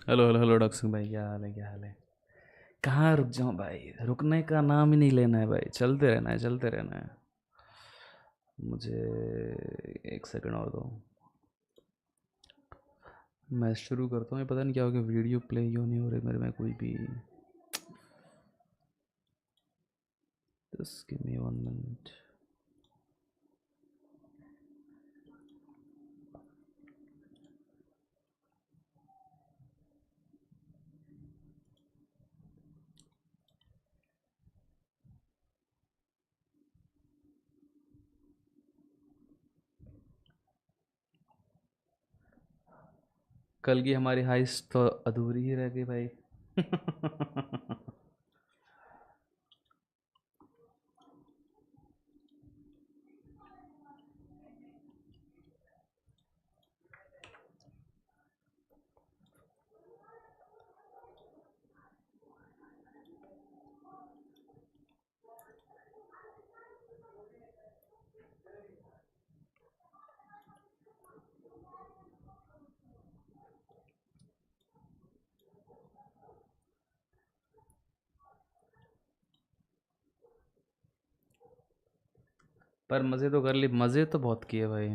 Hello hello hello doctor Singh भाई, क्या हाल है, क्या हाल है? कहाँ रुक जाऊँ भाई, रुकने का नाम ही नहीं लेना है भाई, चलते रहना है, चलते रहना है। मुझे एक सेकंड और दो, मैं शुरू करता हूँ। ये पता नहीं क्या हो गया, वीडियो प्ले क्यों नहीं हो रही मेरे में कोई भी। Just give me 1 minute. कल की हमारी हाइस्ट तो अधूरी ही रह गई भाई। पर मज़े तो कर लिए, मज़े तो बहुत किए भाई।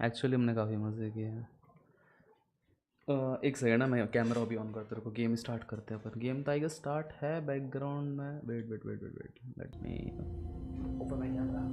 एक्चुअली हमने काफ़ी मज़े किए हैं। एक सेकंड ना, मैं कैमरा भी ऑन करते रखो, गेम स्टार्ट करते हैं। पर गेम तो आई गेस स्टार्ट है बैकग्राउंड में। Wait wait wait wait wait, let me open my camera.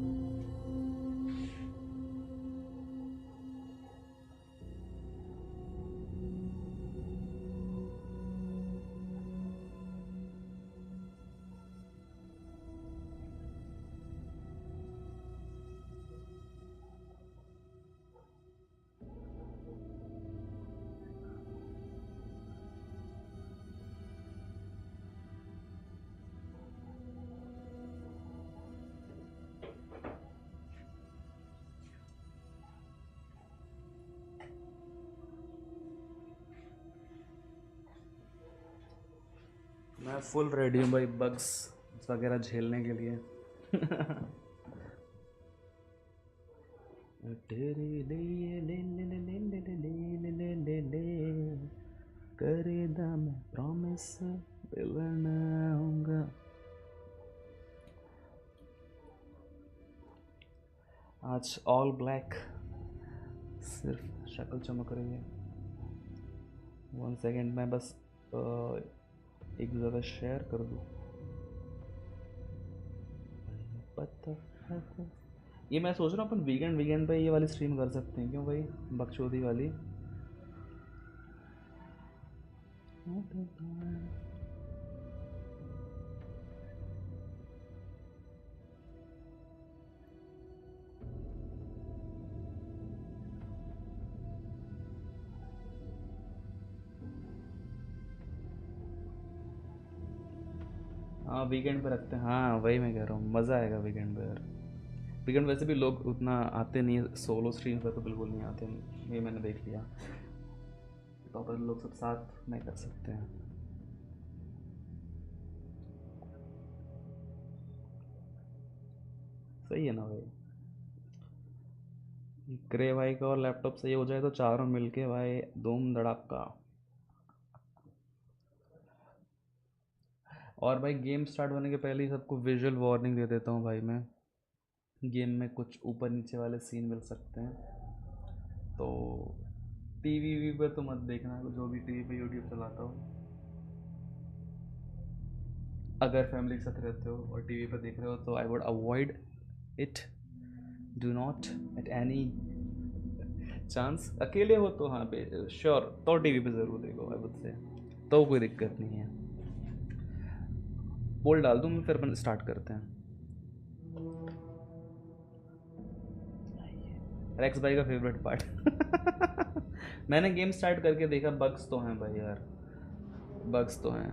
मैं फुल रेडी हूँ भाई, बग्स वगैरह झेलने के लिए। तेरे लिए ले ले ले ले ले ले ले ले ले ले करेदा मैं प्रॉमिस बनाऊंगा। आज ऑल ब्लैक, सिर्फ शक्ल चमक रही है। 1 सेकेंड, मैं बस एक जगह शेयर कर दूँ। पता ये मैं सोच रहा हूँ अपन वीकेंड वीकेंड पे ये वाली स्ट्रीम कर सकते हैं, क्यों भाई? बकचोदी वाली। हाँ वीकेंड पे रखते हैं, हाँ वही मैं कह रहा हूँ, मज़ा आएगा वीकेंड पे यार। वीकेंड वैसे भी लोग उतना आते नहीं है, सोलो स्ट्रीम पे तो बिल्कुल नहीं आते, ये मैंने देख लिया। तो अपन लोग सब साथ में कर सकते हैं। सही है ना भाई? ग्रे भाई का और लैपटॉप सही हो जाए तो चारों मिलके भाई धूम धड़ाका। और भाई गेम स्टार्ट होने के पहले ही सबको विजुअल वार्निंग दे देता हूँ भाई मैं। गेम में कुछ ऊपर नीचे वाले सीन मिल सकते हैं, तो टीवी वी पे तो मत देखना, जो भी टीवी पे यूट्यूब चलाता हो। अगर फैमिली के साथ रहते हो और टीवी पर देख रहे हो तो I would avoid it. Do not at any chance. अकेले हो तो हाँ पे श्योर, तो टीवी पे ज़रूर देखो आई वुड से, तो कोई दिक्कत नहीं है। पोल डाल दूँ मैं, फिर अपन स्टार्ट करते हैं। रेक्स भाई का फेवरेट पार्ट। मैंने गेम स्टार्ट करके देखा, बग्स तो हैं भाई यार, बग्स तो हैं।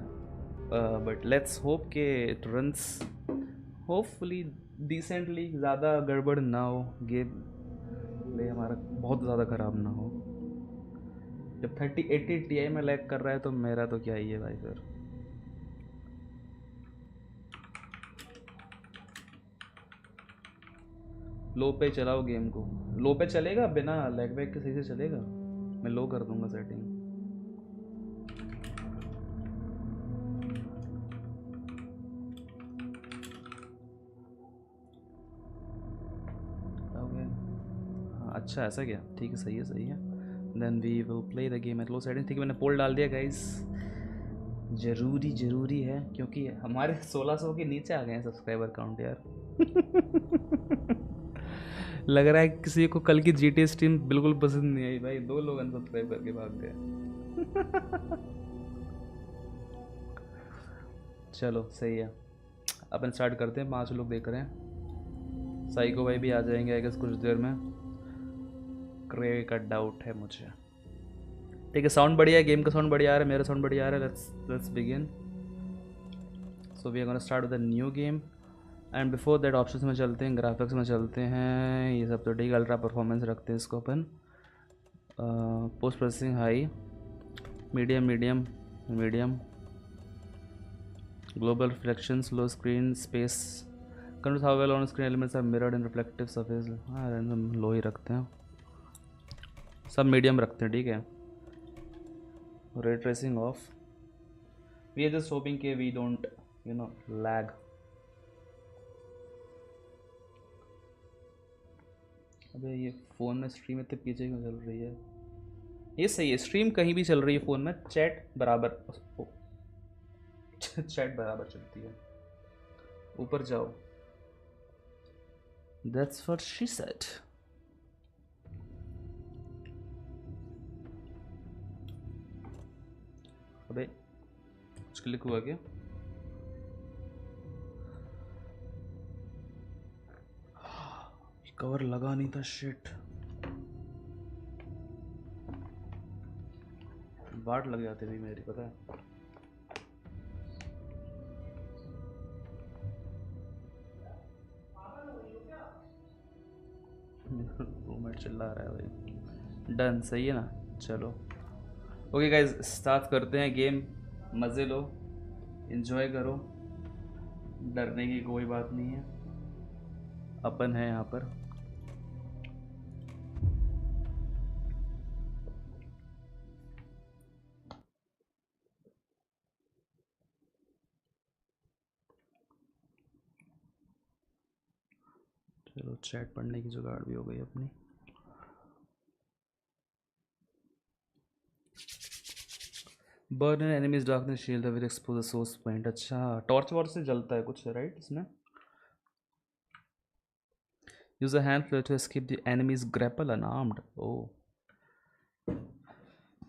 बट लेट्स होप के इट रन्स होपफुली डिसेंटली, ज़्यादा गड़बड़ ना हो गेम प्ले हमारा, बहुत ज़्यादा ख़राब ना हो। जब 3080 Ti में लैग कर रहा है तो मेरा तो क्या ही है भाई फिर। लो पे चलाओ गेम को, लो पे चलेगा बिना लैग वैग के, सही से चलेगा। मैं लो कर दूंगा सेटिंग। अच्छा ऐसा क्या, ठीक है, सही है सही है। Then we will play the game at low setting. ठीक है, मैंने पोल डाल दिया गाइस, ज़रूरी है क्योंकि हमारे 1600 के नीचे आ गए हैं सब्सक्राइबर काउंट यार। लग रहा है किसी को कल की जीटी स्ट्रीम बिल्कुल पसंद नहीं आई भाई, 2 लोग अनसब्सक्राइब करके भाग गए। चलो सही है, अपन स्टार्ट करते हैं। 5 लोग देख रहे हैं, साइको भाई भी आ जाएंगे आई गेस कुछ देर में, क्रे का डाउट है मुझे। ठीक है, साउंड बढ़िया है, गेम का साउंड बढ़िया आ रहा है, मेरा साउंड बढ़िया आ रहा है। Let's begin. So we are gonna start with a new game and before that options में चलते हैं, ग्राफिक्स में चलते हैं, ये सब तो ठीक है। अल्ट्रा परफॉर्मेंस रखते हैं इसको अपन, post processing high, medium medium medium, global reflections low, screen space control how well on screen elements are mirrored in reflective surface. हाँ रैंडम लो ही रखते हैं, सब मीडियम रखते हैं, ठीक है। Ray tracing off, we are just hoping कि we don't you know lag. अबे ये फ़ोन में स्ट्रीम इतने पीछे क्यों चल रही है? ये सही है, स्ट्रीम कहीं भी चल रही है फ़ोन में, चैट बराबर चैट बराबर चलती है। ऊपर जाओ, दैट्स व्हाट शी सेड। अबे कुछ क्लिक हुआ क्या? कवर लगा नहीं था, शिट, वाट लग जाती थी मेरी, पता है। रूममेट चिल्ला रहा है भाई। डन, सही है ना, चलो ओके गाइज स्टार्ट करते हैं गेम। मज़े लो, एंजॉय करो, डरने की कोई बात नहीं है, अपन है यहाँ पर। चलो चैट पढ़ने की जुगाड़ भी हो गई अपनी। Burn enemies darkness shield will expose the source point. अच्छा, टॉर्च वॉर्च से जलता है कुछ, राइट? इसमें use a hand flare to escape the enemies grapple unarmed. Oh,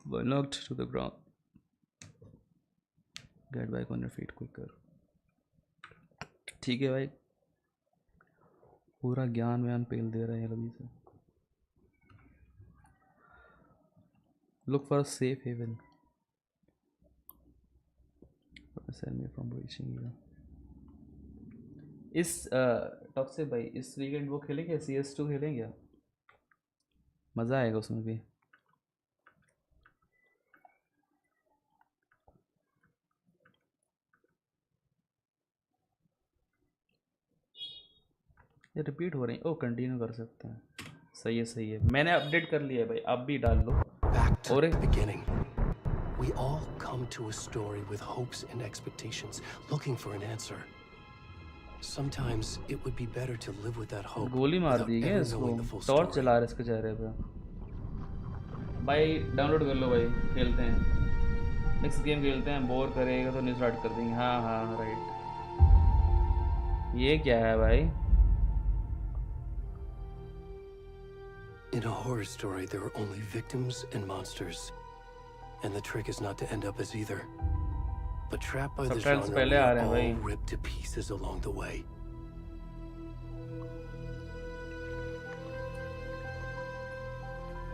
were knocked to the ground, get back on your feet quicker. ठीक है भाई, पूरा ज्ञान व्यान पेल दे रहे हैं अभी से। Look for a safe haven, send me from reaching you। इस टॉक्सिक भाई, इस वीकेंड वो खेलेंगे CS2 खेलेंगे, मज़ा आएगा उसमें भी। ये रिपीट हो रही है, ओ कंटिन्यू कर सकते हैं, सही है सही है, मैंने अपडेट कर लिया है भाई, आप भी डाल लो। और We all come to a story with hopes and expectations, looking for an answer. Sometimes it would be better to live with that hope. गोली मार दी है इसको, टॉर्च चला रहे इसके चेहरे पे। भाई डाउनलोड कर लो भाई, खेलते हैं, नेक्स्ट गेम खेलते हैं, बोर करेगा तो नहीं स्टार्ट कर देंगे। हाँ हाँ राइट, ये क्या है भाई? In a horror story, there are only victims and monsters. And the trick is not to end up as either. But trapped by the genre, we are all ripped to pieces along the way.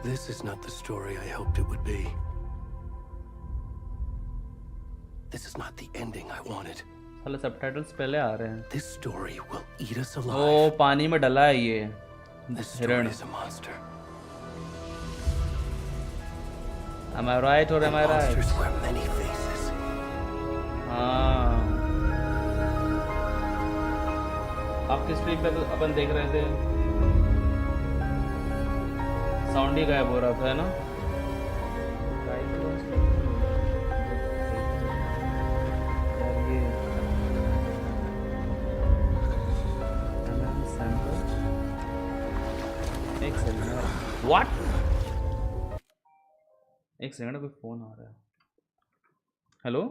This is not the story I hoped it would be. This is not the ending I wanted. साले subtitles पहले आ रहे हैं। This story will eat us alive. ओ पानी में डला है ये हिरण। This is a monster. Am I right or am I right? Monsters wear many faces. हाँ, आपकी स्ट्रीम पे तो अपन देख रहे थे, साउंड ही गायब हो रहा था, है ना? यार ये एक सेकंड, व्हाट? एक सेकंड, कोई फोन आ रहा है। हेलो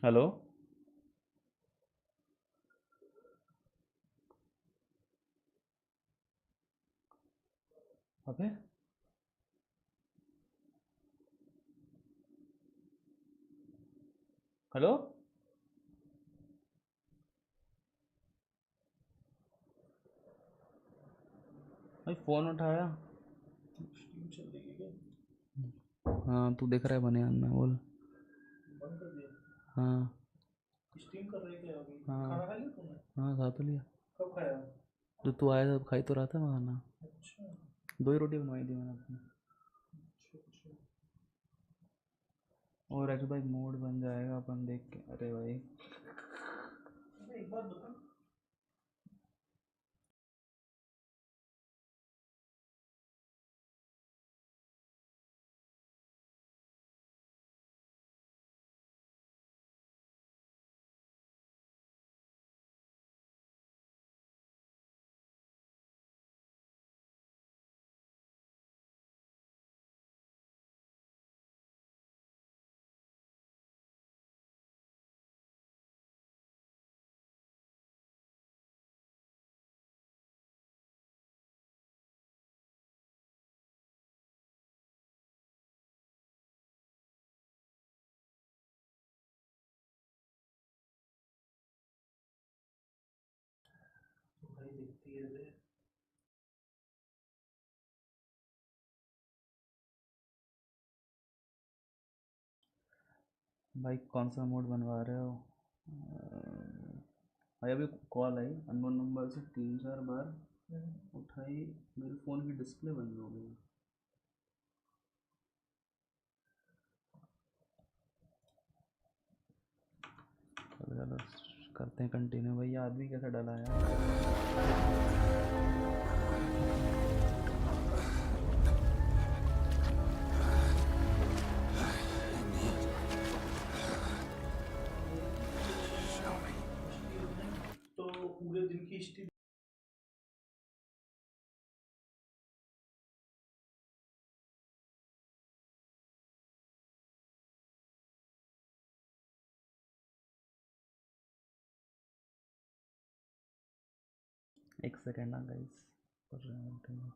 हेलो, अबे हेलो, भाई फोन उठाया। स्ट्रीम चल रही है क्या? हाँ तू देख रहा है बनियान में, बोल। बंद कर दिया? हाँ स्ट्रीम कर रहे थे अभी। हाँ खाना खा लिया तुमने? हाँ, खा तो लिया। कब खाया? जो तू आया था खाई तो रहा था मैं खाना। अच्छा 2 ही रोटी बनवाई थी मैंने अपनी। अच्छा। और ऐसे भाई मूड बन जाएगा अपन देख के। अरे भाई अबे एक बात बता, तो भाई दिखती है रे। भाई कौन सा मूड बनवा रहे हो? भाई अभी कॉल आई अननोन नंबर से 3-4 बार उठाई, मेरे फ़ोन की डिस्प्ले बंद हो गई। चलो चलो करते हैं कंटिन्यू। भाई ये आदमी कैसा डला यार। तो पूरे दिन की हिस्ट्री एक सेकेंड ना गाइस, कर रहे हैं continue।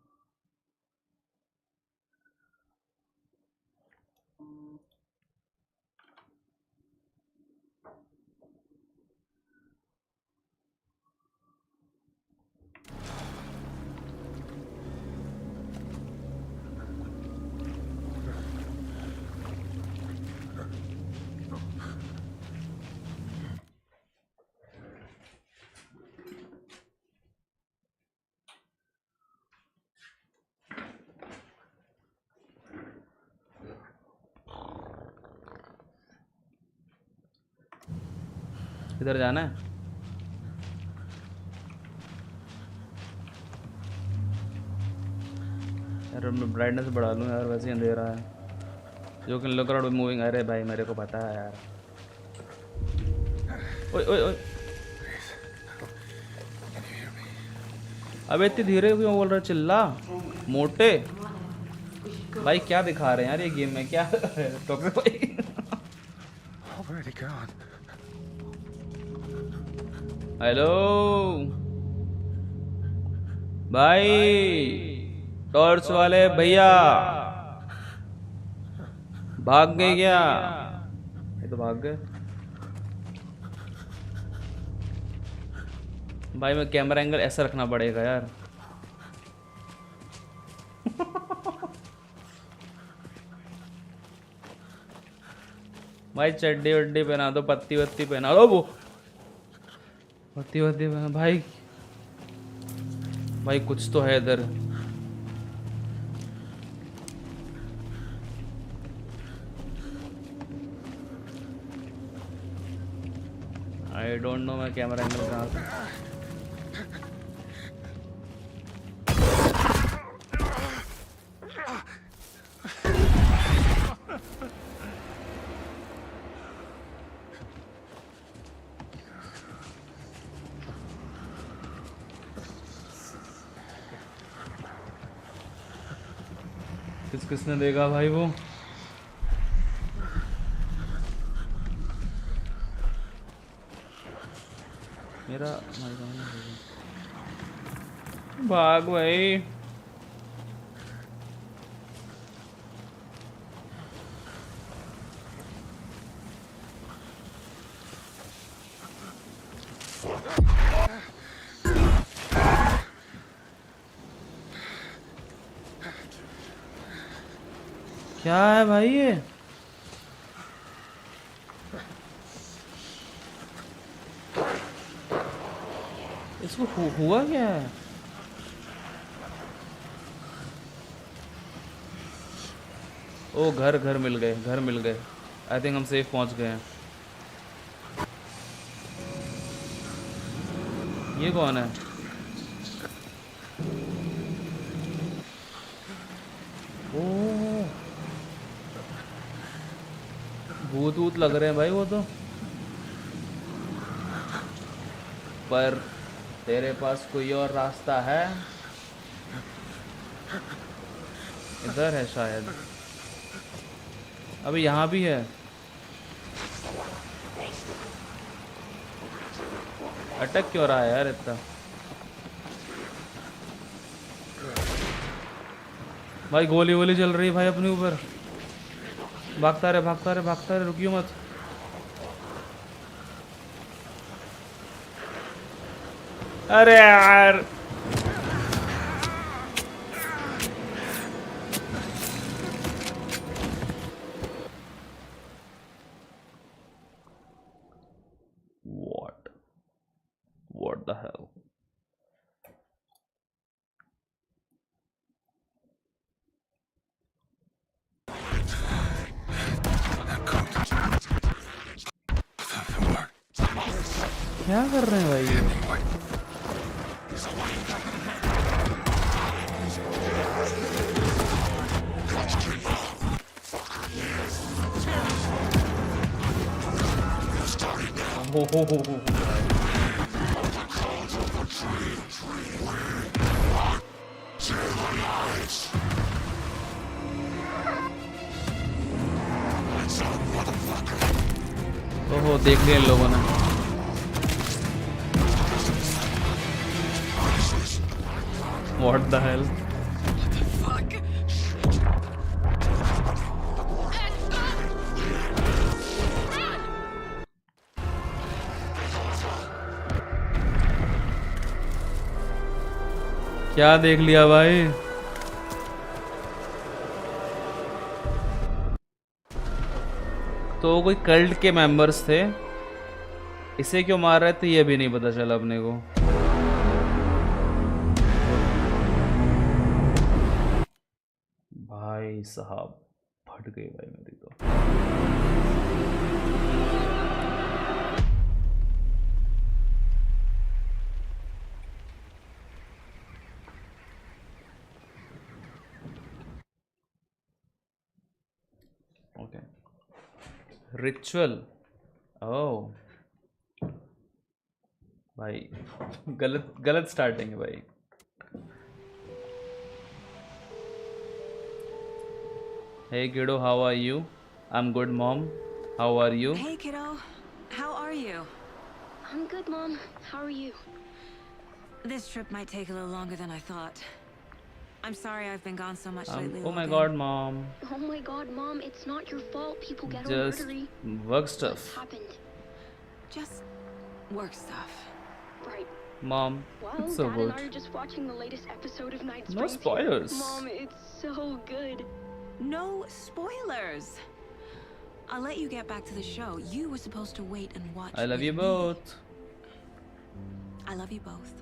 किधर जाना है? यार मैं ब्राइटनेस बढ़ा लूँ यार, वैसे ही अंधेरा है। जो कि लुक आउट मूविंग। अरे भाई मेरे को पता है यार। ओए ओए ओए, अबे इतनी धीरे क्यों बोल रहा? चिल्ला मोटे। भाई क्या दिखा रहे हैं यार ये गेम में, क्या टॉक्सिक भाई। हेलो भाई, टॉर्च वाले भैया भाग गए क्या? ये तो भाग गए। भाई मैं कैमरा एंगल ऐसा रखना पड़ेगा यार। भाई चड्डी वड्डी पहना दो, पत्ती वत्ती पहना दो, वो पत्ती वत्ती पहना। भाई भाई कुछ तो है इधर। आई डोंट नो मैं कैमरा एंगल कहाँ से। किसने देखा भाई वो? मेरा भाग भाई। क्या है भाई ये? इसको हुआ क्या है? ओ घर मिल गए, घर मिल गए। आई थिंक हम सेफ पहुंच गए हैं। ये कौन है? ओ भूत वूत लग रहे हैं भाई वो तो। पर तेरे पास कोई और रास्ता है? इधर है शायद। अबे यहाँ भी है। अटक क्यों रहा है यार इतना? भाई गोली वोली चल रही है भाई अपने ऊपर। भागता रहे भागता रहे भागता रहे, रुकियो मत। अरे यार what the hell? क्या कर रहे हैं भाई ये? हो। ओहो देख लिया इन लोगों ने। What the hell? क्या देख लिया भाई? तो कोई कल्ट के मेंबर्स थे, इसे क्यों मार रहे थे ये भी नहीं पता चला अपने को। भाई साहब फट गई भाई मेरी तो। Okay ritual. ओह भाई गलत गलत स्टार्टिंग है भाई। Hey kiddo, how are you? I'm good, mom. How are you? Hey kiddo, how are you? I'm good, Mom. How are you? This trip might take a little longer than I thought. I'm sorry I've been gone so much lately. Oh my Logan. god, mom. Oh my god, Mom, it's not your fault. People get all Just murdery. work stuff. What's happened? Just work stuff. Right. Mom, Well, it's so Dad good. and I are just watching the latest episode of Night No Springs. spoilers. Mom, it's so good. No spoilers. I'll let you get back to the show. You were supposed to wait and watch. I love with you me. both. I love you both.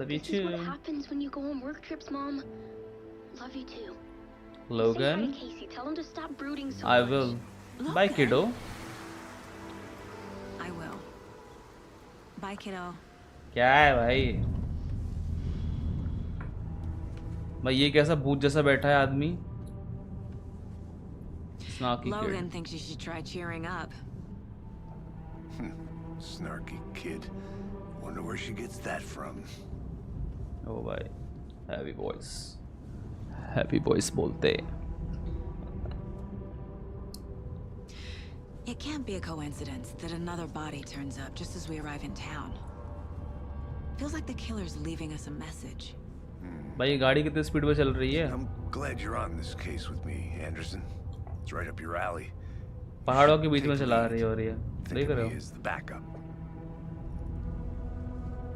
Love you This is what too. happens when you go on work trips, Mom. Love you too. Logan, Say hi to Casey. Tell him to stop brooding so I much. will. Logan. Bye, kiddo. I will. Bye, kiddo. क्या है भाई? भाई ये कैसा भूत जैसा बैठा है आदमी? Snarky Logan kid. thinks you should try cheering up. Snarky kid. Wonder where she gets that from. Oh भाई, heavy voice. Heavy voice बोलते. It can't be a coincidence that another body turns up just as we arrive in town. Feels like the killer's leaving us a message. भाई गाड़ी कितने speed पे चल रही है? I'm glad you're on this case with me, Anderson. It's right up your alley. पहाड़ों के बीच में चला रही हो रही है. Think देख of रहे me हो? as the backup.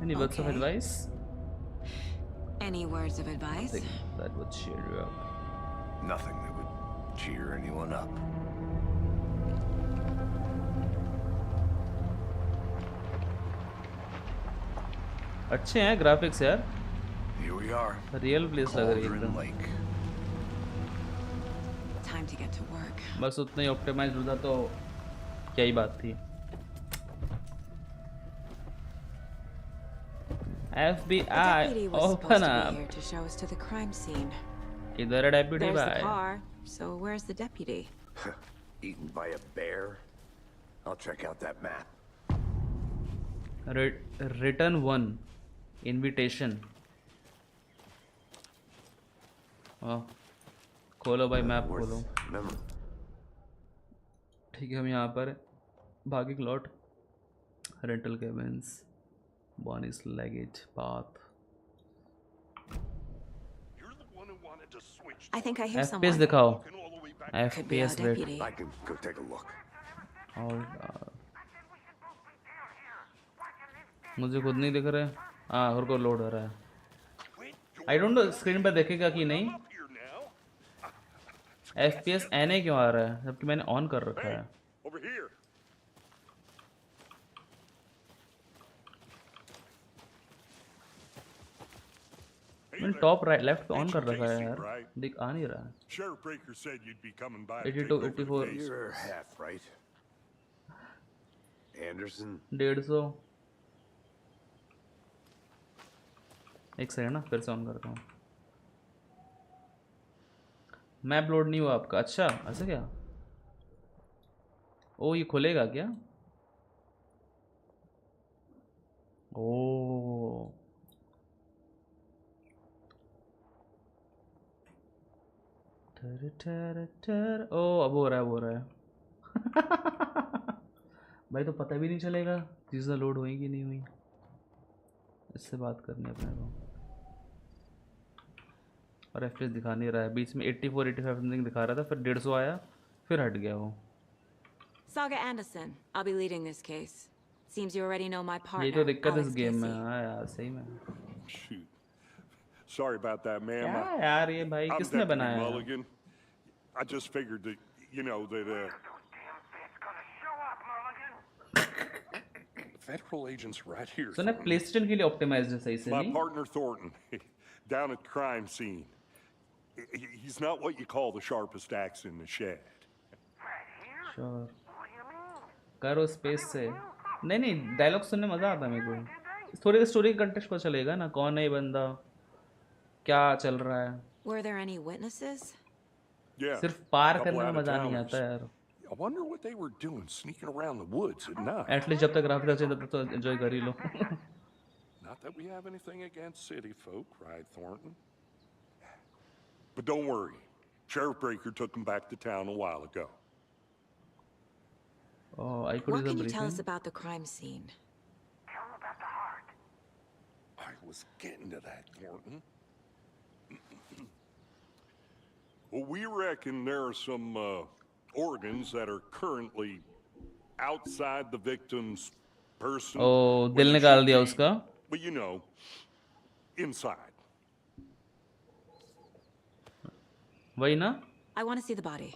Any words of Okay. advice? Any words of advice? Think that would cheer you up. Nothing that would cheer anyone up. अच्छे हैं ग्राफिक्स यार. Here we are. Real place लग रही है Cauldron एकदम. Lake. Time to get to work. बस उतना ही optimise होता तो क्या ही बात थी. The FBI deputy was supposed open to be up. here to show us to the crime scene. इधर है डेप्यूटी There's the भाई. car, so where's the deputy? Eaten by a bear? I'll check out that map. Return 1 invitation. खोलो भाई map खोलो. Worth memory. ठीक है हम यहाँ पर भागी क्लॉट रेंटल केबिन्स बॉनीस luggage path. I think I hear FPS someone. दिखाओ. Could be our FPS rate. deputy. I can go take a look. और मुझे खुद नहीं दिख रहा है. हाँ और को लोड हो रहा है. आई डोंट नो स्क्रीन पर देखेगा कि नहीं. FPS NA क्यों आ रहा है जबकि मैंने ऑन कर रखा है. Over here. मैंने टॉप राइट लेफ्ट पे ऑन कर रखा है यार. दिख आ नहीं रहा है. Sheriff Breaker said you'd be coming by. 82 84 You're half right. Anderson. 150. एक सेकंड ना फिर से ऑन करता हूँ. मैप लोड नहीं हुआ आपका. अच्छा ऐसा क्या? ओ ये खुलेगा क्या? ओ ओ अब हो रहा है अब हो रहा है. भाई तो पता भी नहीं चलेगा चीज़ें लोड हुई कि नहीं हुई. इससे बात करनी है अपने को. और FPS दिखा नहीं रहा है. बीच में 84 85 समथिंग दिखा रहा था फिर 150 आया फिर हट गया वो. Saga Anderson, I'll be leading this case. Seems you already know my partner. ये तो दिक्कत इस Alex गेम में. Casey. हाँ यार सही में. Shoot. Sorry about that, ma'am. क्या यार ये भाई I'm किसने Deputy बनाया है? Mulligan. I just figured that, you know, that federal agents right here. सुना प्लेस्टेशन के लिए ऑप्टिमाइज्ड है सही से My नहीं. partner Thornton, down at the crime scene. He's not what you call the sharpest axe in the shed. Sure करो space से. नहीं नहीं डायलॉग सुनने मज़ा आता है मेरे को. थोड़ी स्टोरी का कंटेक्स्ट पता चलेगा ना कौन है ये बंदा क्या चल रहा है. Were there any witnesses? Yeah. सिर्फ पार couple करने में मज़ा नहीं out-of-towners. आता यार. I wonder what they were doing sneaking around the woods at night. At least जब तक ग्राफिक्स अच्छे तब तक तो एंजॉय कर ही लो. Not that we have anything against city folk, right, Thornton? But don't worry. Sheriff Breaker took them back to town a while ago. Oh, I could What use a can you tell us briefing. about the crime scene? I was getting to that, Thornton. Well, we reckon there are some organs that are currently outside the victim's person. Oh, when दिल they निकाल should दिया be, उसका. But you know, inside. वही ना. I want to see the body.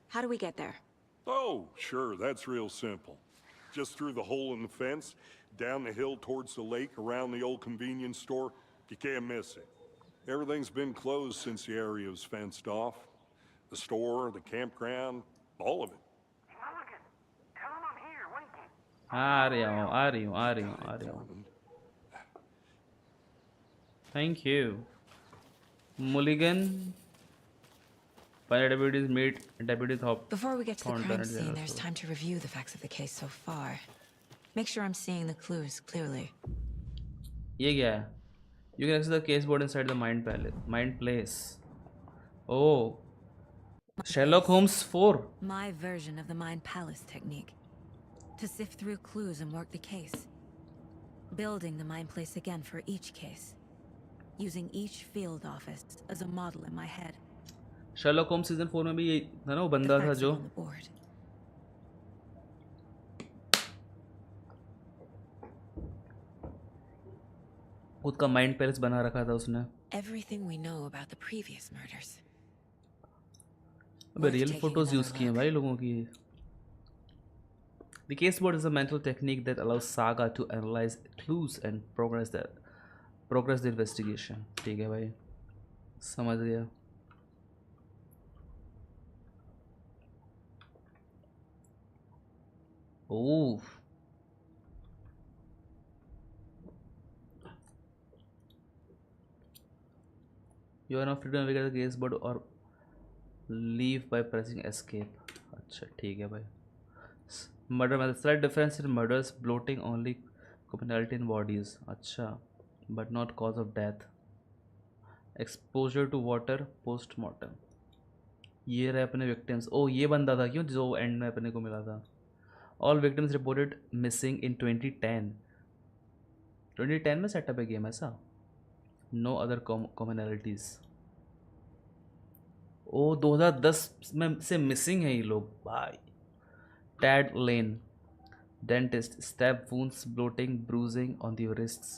How do we get there? Oh, sure, that's real simple. Just through the hole in the fence, down the hill towards the lake, around the old convenience store. You can't miss it. Everything's been closed since the area was fenced off. The store, the campground, all of it. आ रही हूँ आ रही हूँ आ रही हूँ आ रही हूँ. Thank you. Mulligan. Final deputies meet Deputy Thorpe. Before we get to the Thornton crime and scene, General there's Thorpe. time to review the facts of the case so far. Make sure I'm seeing the clues clearly. ये क्या है? You can access the case board inside the mind place. Oh, Sherlock Holmes 4. My version of the Mind Palace technique. To sift through clues and work the case. Building the Mind Place again for each case. Using each field office as a model in my head. Sherlock Holmes season 4 में भी ये था ना वो बंदा था जो खुद का माइंड पैलेस बना रखा था उसने. Everything we know about the previous murders. अबे रियल फोटोज यूज किए हैं भाई लोगों की. The case board is a mental technique that allows Saga to analyze clues and progress the investigation. ठीक है भाई, समझ गया. ओह, you are not free to navigate the case board or leave by pressing escape. अच्छा ठीक है भाई. Murder method. Slight difference in murders. Bloating only commonality in bodies. अच्छा, but not cause of death. Exposure to water post-mortem. ये रहे अपने victims. Oh, ये बंदा था क्यों जो end में अपने को मिला था. All victims reported missing in 2010. 2010 में सेटअप है गेम ऐसा. No other commonalities. Oh, 2010 में से मिसिंग है ये लोग भाई. Tad Lane, dentist, stab wounds, bloating, bruising on the wrists.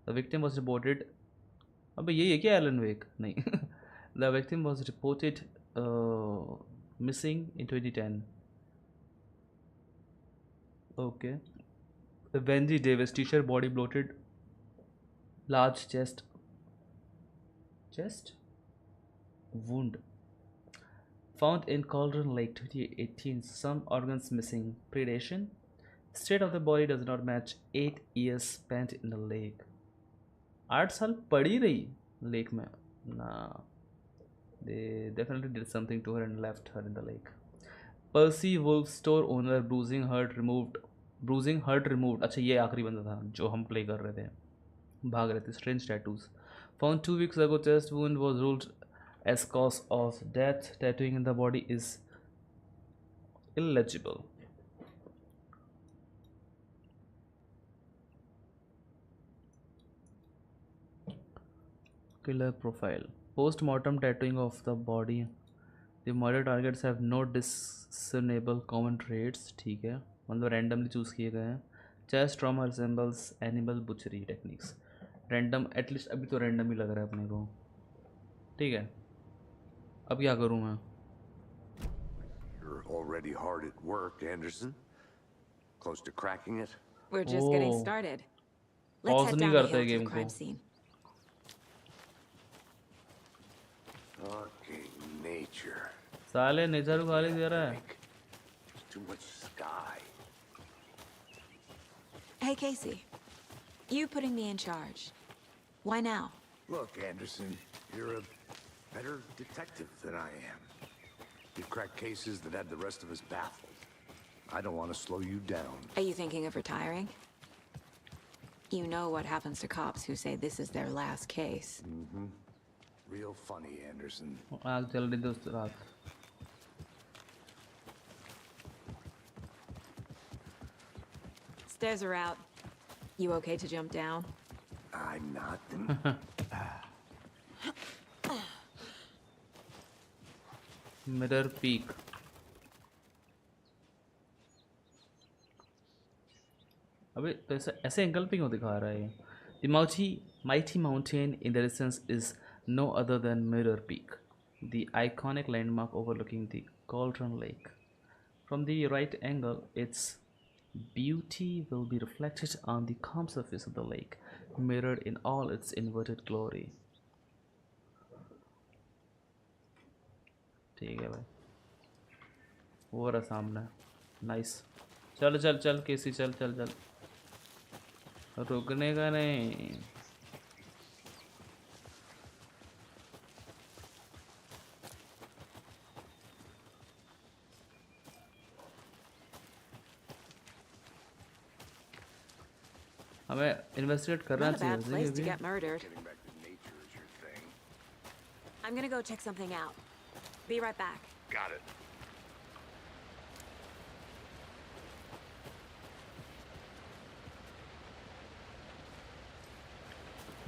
The victim was reported. अबे यही है क्या एलन वेक? नहीं. The victim was reported missing in 2010. Okay. Wendy Davis, teacher, body bloated, large chest wound. Found in Cauldron Lake 2018, some organs missing. Predation. State of the body does not match 8 years spent in the lake. 8 साल पड़ी रही lake में. Nah. They definitely did something to her and left her in the lake. Percy Wolf, store owner, bruising hurt removed. अच्छा ये आखिरी बंदा था जो हम प्ले कर रहे थे. भाग रहे थे. Strange tattoos. Found 2 weeks ago. Chest wound was ruled as cause of death. Tattooing in the body is illegible. Killer profile. Post-mortem tattooing of the body. The murder targets have no discernible common traits. ठीक है, मतलब randomly choose किए गए हैं. Chest trauma resembles animal butchery techniques. Random, at least अभी तो random ही लग रहा है अपने को. ठीक है, अब क्या करूं मैं? You're already hard at work, Anderson. Close to cracking it. We're just getting started. Let's Pause head नहीं down the करते hill to game the crime को. scene. Fucking nature. साले नेचर को गाली दे रहा है. There's too much sky. Hey, Casey. You putting me in charge. Why now? Look, Anderson, you're a better detective than I am. You've cracked cases that had the rest of us baffled. I don't want to slow you down. Are you thinking of retiring? You know what happens to cops who say this is their last case. Mm-hmm. Real funny, Anderson. आग चल रही दोस्त रात. Stairs are out. You okay to jump down? I'm not. Mirror peak. अबे तो ऐसे angle पे क्यों दिखा रहा है ये? The mighty mountain in the distance is no other than Mirror Peak, the iconic landmark overlooking the Cauldron Lake. From the right angle, its beauty will be reflected on the calm surface of the lake, mirrored in all its inverted glory. ठीक है भाई, वो रहा सामने. Nice. चल चल चल केसी, चल चल चल, रुकने का नहीं. हमें इन्वेस्टिगेट करना Not a bad place to चाहिए. get murdered. Getting back to nature is your thing. I'm gonna go check something out. Be right back. Got it.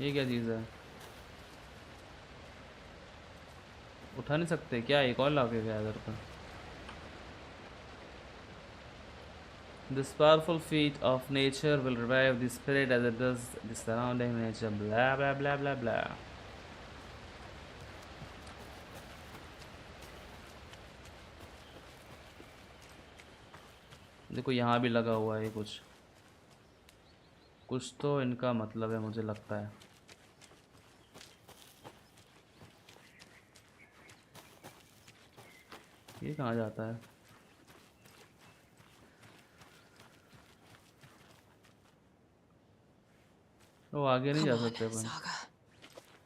ये क्या चीज़ है? उठा नहीं सकते क्या? एक और लाके गया इधर पर. This powerful feat of nature will revive the spirit as it does the surrounding nature. Blah blah blah blah blah. देखो यहाँ भी लगा हुआ है कुछ तो इनका मतलब है मुझे लगता है. ये कहाँ जाता है? वो आगे नहीं जा सकते अपन.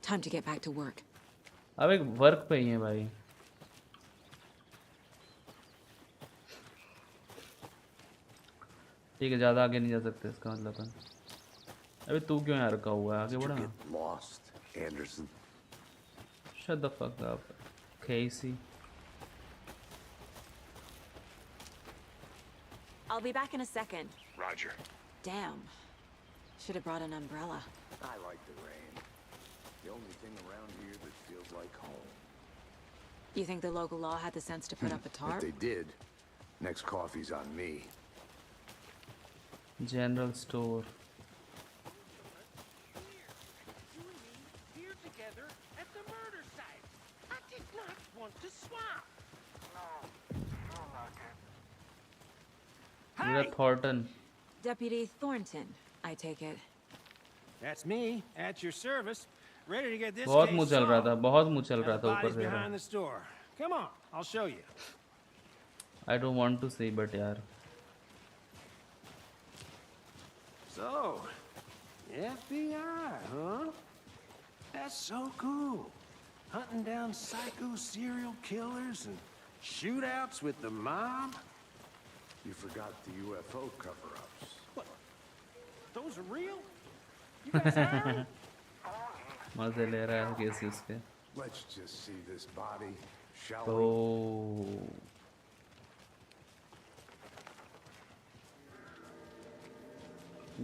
Time to get back to work. अब एक वर्क पे ही है भाई. ठीक है ज़्यादा आगे नहीं जा सकते इसका मतलब है. अबे तू क्यों यहाँ रुका हुआ है? आगे बढ़ा. Lost, Anderson. Shut the fuck up, Casey. I'll be back in a second. Roger. Damn. Should have brought an umbrella. I like the rain. The only thing around here that feels like home. You think the local law had the sense to put up a tarp? If they did, next coffee's on me. General store. You and me here together at the murder site. I did not want to swap. You're Thornton. Deputy Thornton, I take it. That's me, at your service, ready to get this बहुत case मुँह चल रहा था. solved. बहुत मुँह चल रहा The था ऊपर body's से. behind the store. Come on, I'll show you. I don't want to see but यार. So, FBI, huh? That's so cool. Hunting down psycho serial killers and shootouts with the mob. You forgot the UFO cover-ups. What? Those are real? You guys hiring? मजे ले रहा है case इसके. Let's just see this body, shall तो we?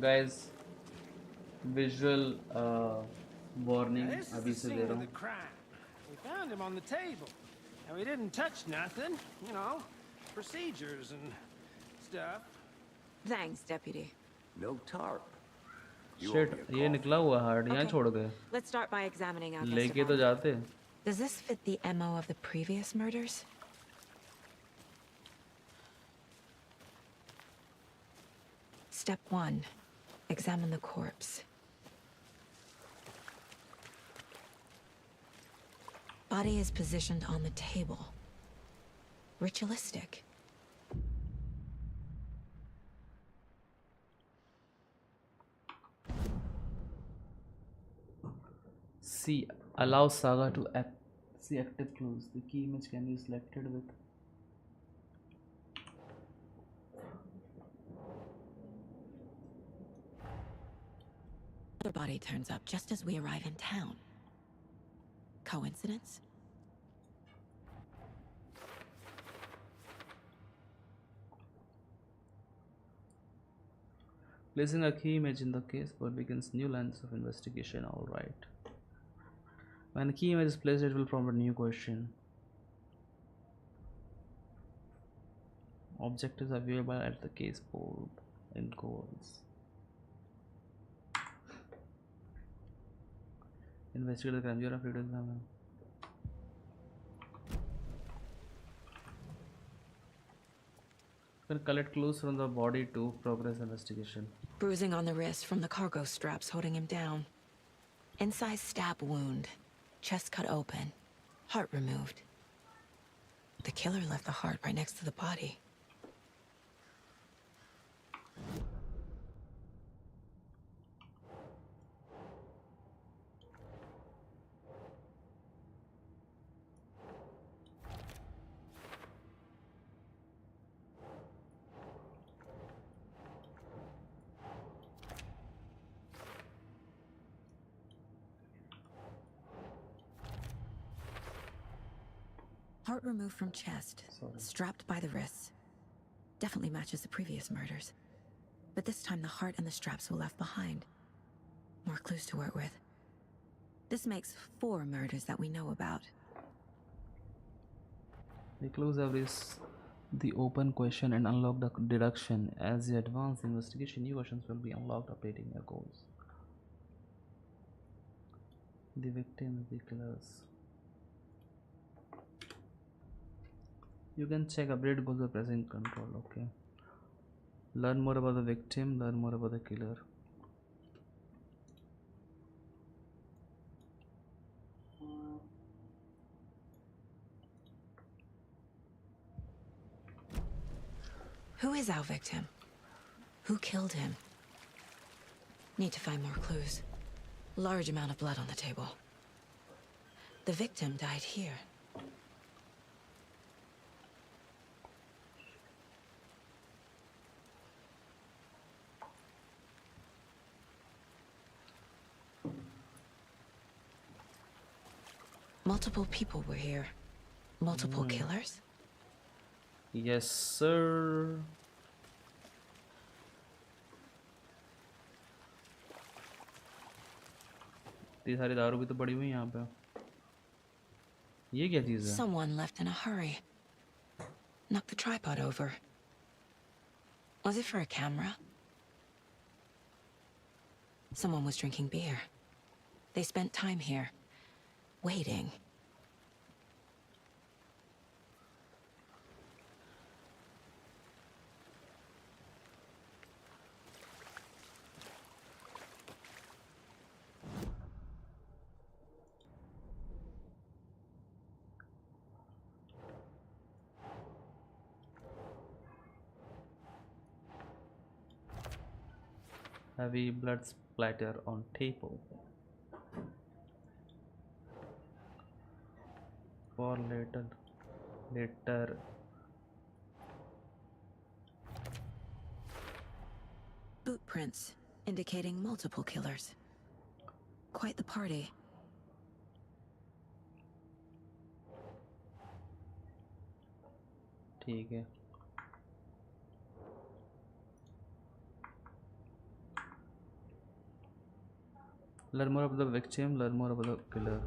guys, visual warning Now, this is अभी the से scene they of रहा the हूँ. crime. We found him on the table. And we didn't touch nothing, you know, procedures and stuff. Thanks, Deputy. No tarp. You owe Shit, me a ये coffee. निकला हुआ hard यहाँ Okay. छोड़ गए. Let's start by examining Augusta लेके तो Valley. जाते. Does this fit the MO of the previous murders? Step 1. Examine the corpse. Body is positioned on the table. Ritualistic. C. Allow Saga to see active clues. The key image can be selected with. The body turns up just as we arrive in town. Coincidence? Placing a key image in the case board begins new lines of investigation. All right. When a key image is placed, it will prompt a new question. Objectives are viewable at the case board in goals. Investigate the crime. You are free to examine. You can collect clues from the body to progress investigation. Bruising on the wrist from the cargo straps holding him down. Incised stab wound. Chest cut open. Heart removed. The killer left the heart right next to the body. Heart removed from chest, strapped by the wrists. Definitely matches the previous murders. But this time the heart and the straps were left behind. More clues to work with. This makes 4 murders that we know about. The clues have raised the open question and unlock the deduction. As you advance the investigation, new questions will be unlocked, updating your goals. The victims, the killers. You can check update goals by pressing control. Okay. Learn more about the victim, learn more about the killer. Who is our victim? Who killed him? Need to find more clues. Large amount of blood on the table. The victim died here. Multiple people were here. Multiple killers? Yes, sir. इतनी सारी दारू भी तो पड़ी हुई यहाँ पे. ये क्या चीज़ है? Someone left in a hurry. Knocked the tripod over. Was it for a camera? Someone was drinking beer. They spent time here, waiting. Heavy blood splatter on table. For later. Boot prints indicating multiple killers. Quite the party. ठीक है. Learn more about the victim, learn more about the killer.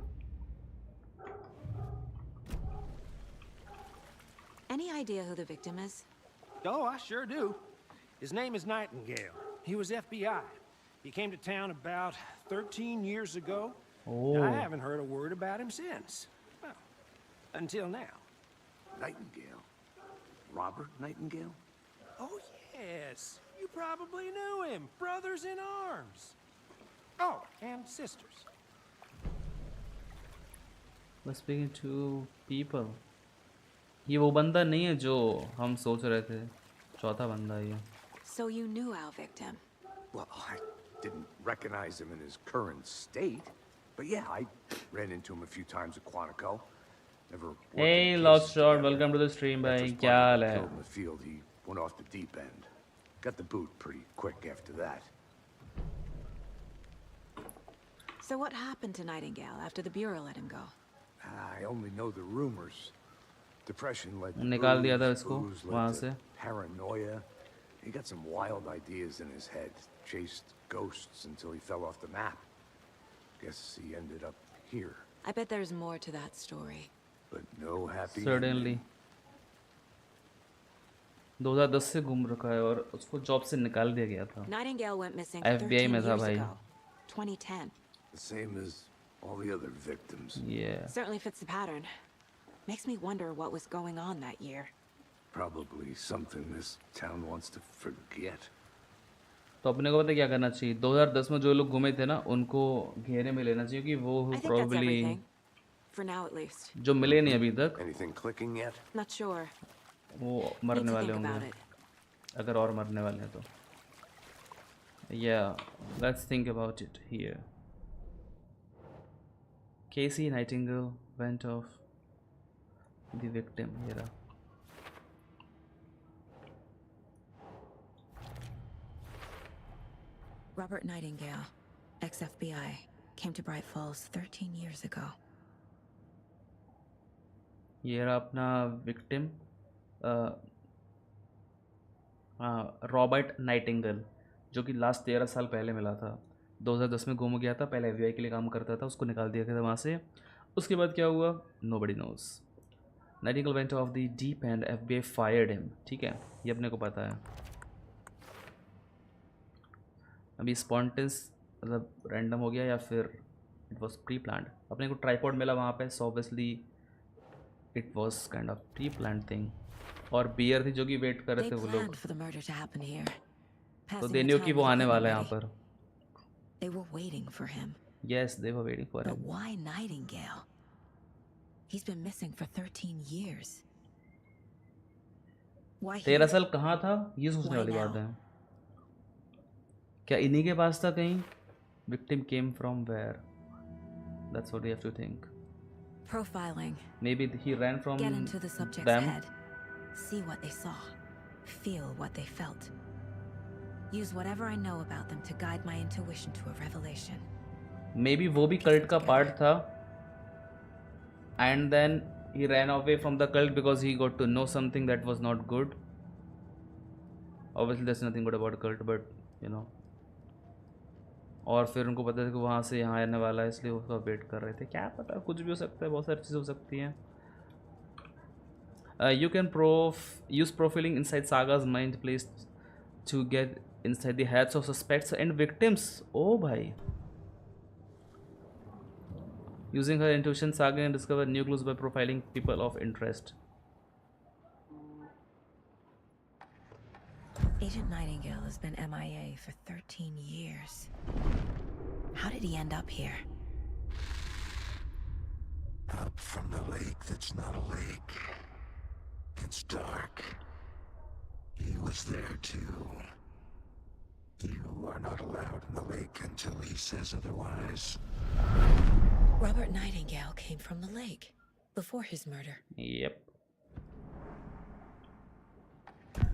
Any idea who the victim is? Oh, I sure do. His name is Nightingale. He was FBI. He came to town about 13 years ago. Oh. I haven't heard a word about him since. Well, until now. Nightingale? Robert Nightingale? Oh, yes. You probably knew him. Brothers in arms. Oh, and sisters. We're speaking to people. ये वो बंदा नहीं है जो हम सोच रहे थे. चौथा बंदा ये. So you knew our victim? Well, I didn't recognize him in his current state. But yeah, I ran into him a few times at Quantico. Never worked Hey, in Lost cases Shot, together. welcome to the stream, After bhai. his क्या हाल brother है? killed in the field, he went off the deep end. Got the boot pretty quick after that. So what happened to Nightingale after the Bureau let him go? I only know the rumors. Depression led to निकाल दिया था booze, इसको booze led वहाँ to से. paranoia. He got some wild ideas in his head. Chased ghosts until he fell off the map. Guess he ended up here. I bet there's more to that story. But no happy Certainly. ending. 2010 से घूम रखा है और उसको job से निकाल दिया गया था. Nightingale went missing FBI 13 में था years भाई. ago. 2010. The same as all the other victims. Yeah. Certainly fits the pattern. Makes me wonder what was going on that year. Probably something this town wants to forget. तो अपने को पता है क्या करना चाहिए. 2010 में जो लोग घूमे थे ना उनको घेरे में लेना चाहिए कि वो I think that's probably everything. For now at least. जो मिले नहीं अभी तक Anything clicking yet? Not sure. वो Need मरने to वाले think about होंगे. it. अगर और मरने वाले हैं तो. Yeah, let's think about it here. Casey Nightingale went off the victim here. Robert Nightingale, ex-FBI, came to Bright Falls 13 years ago. ये रहा अपना विक्टिम, हाँ, रॉबर्ट नाइटिंगेल, जो कि लास्ट 13 साल पहले मिला था। 2010 में गुम गया था, पहले एफबीआई के लिए काम करता था, उसको निकाल दिया गया था वहाँ से। उसके बाद क्या हुआ, nobody knows. Nightingale went off the deep end FBI fired him. ठीक है, ये अपने को पता है। अभी स्पॉन्टेंस मतलब रैंडम हो गया या फिर इट वॉज प्री प्लान्ड। अपने को ट्राईपॉड मिला वहाँ पे, so obviously it was kind of pre planned thing. और बियर थी जो कि वेट कर रहे थे वो लोग, तो दे न्यू कि वो आने वाला है यहाँ पर। They were waiting for him. Yes, they were waiting for But him. why Nightingale? He's been missing for 13 years. Why 13 here? साल कहाँ था, ये सोचने वाली बात है। क्या इन्हीं के पास था कहीं? Victim came from where? That's what we have to think. Profiling. Maybe he ran from Get into the subject's them. head. See what they saw. Feel what they felt. Use whatever I know about them to guide my intuition to a revelation. Maybe वो भी cult का part था. And then he ran away from the cult because he got to know something that was not good. Obviously there's nothing good about cult, but you know. और फिर उनको पता था कि वहाँ से यहाँ आने वाला है, इसलिए उसका वेट कर रहे थे। क्या पता, कुछ भी हो सकता है, बहुत सारी चीज़ें हो सकती हैं। You can use profiling inside Saga's mind place to get inside the heads of suspects and victims. Oh bhai. Using her intuition, Saga can discover new clues by profiling people of interest. Agent Nightingale has been MIA for 13 years. How did he end up here? Up from the lake that's not a lake. It's dark. He was there too. You are not allowed in the lake until he says otherwise. Robert Nightingale came from the lake before his murder. Yep.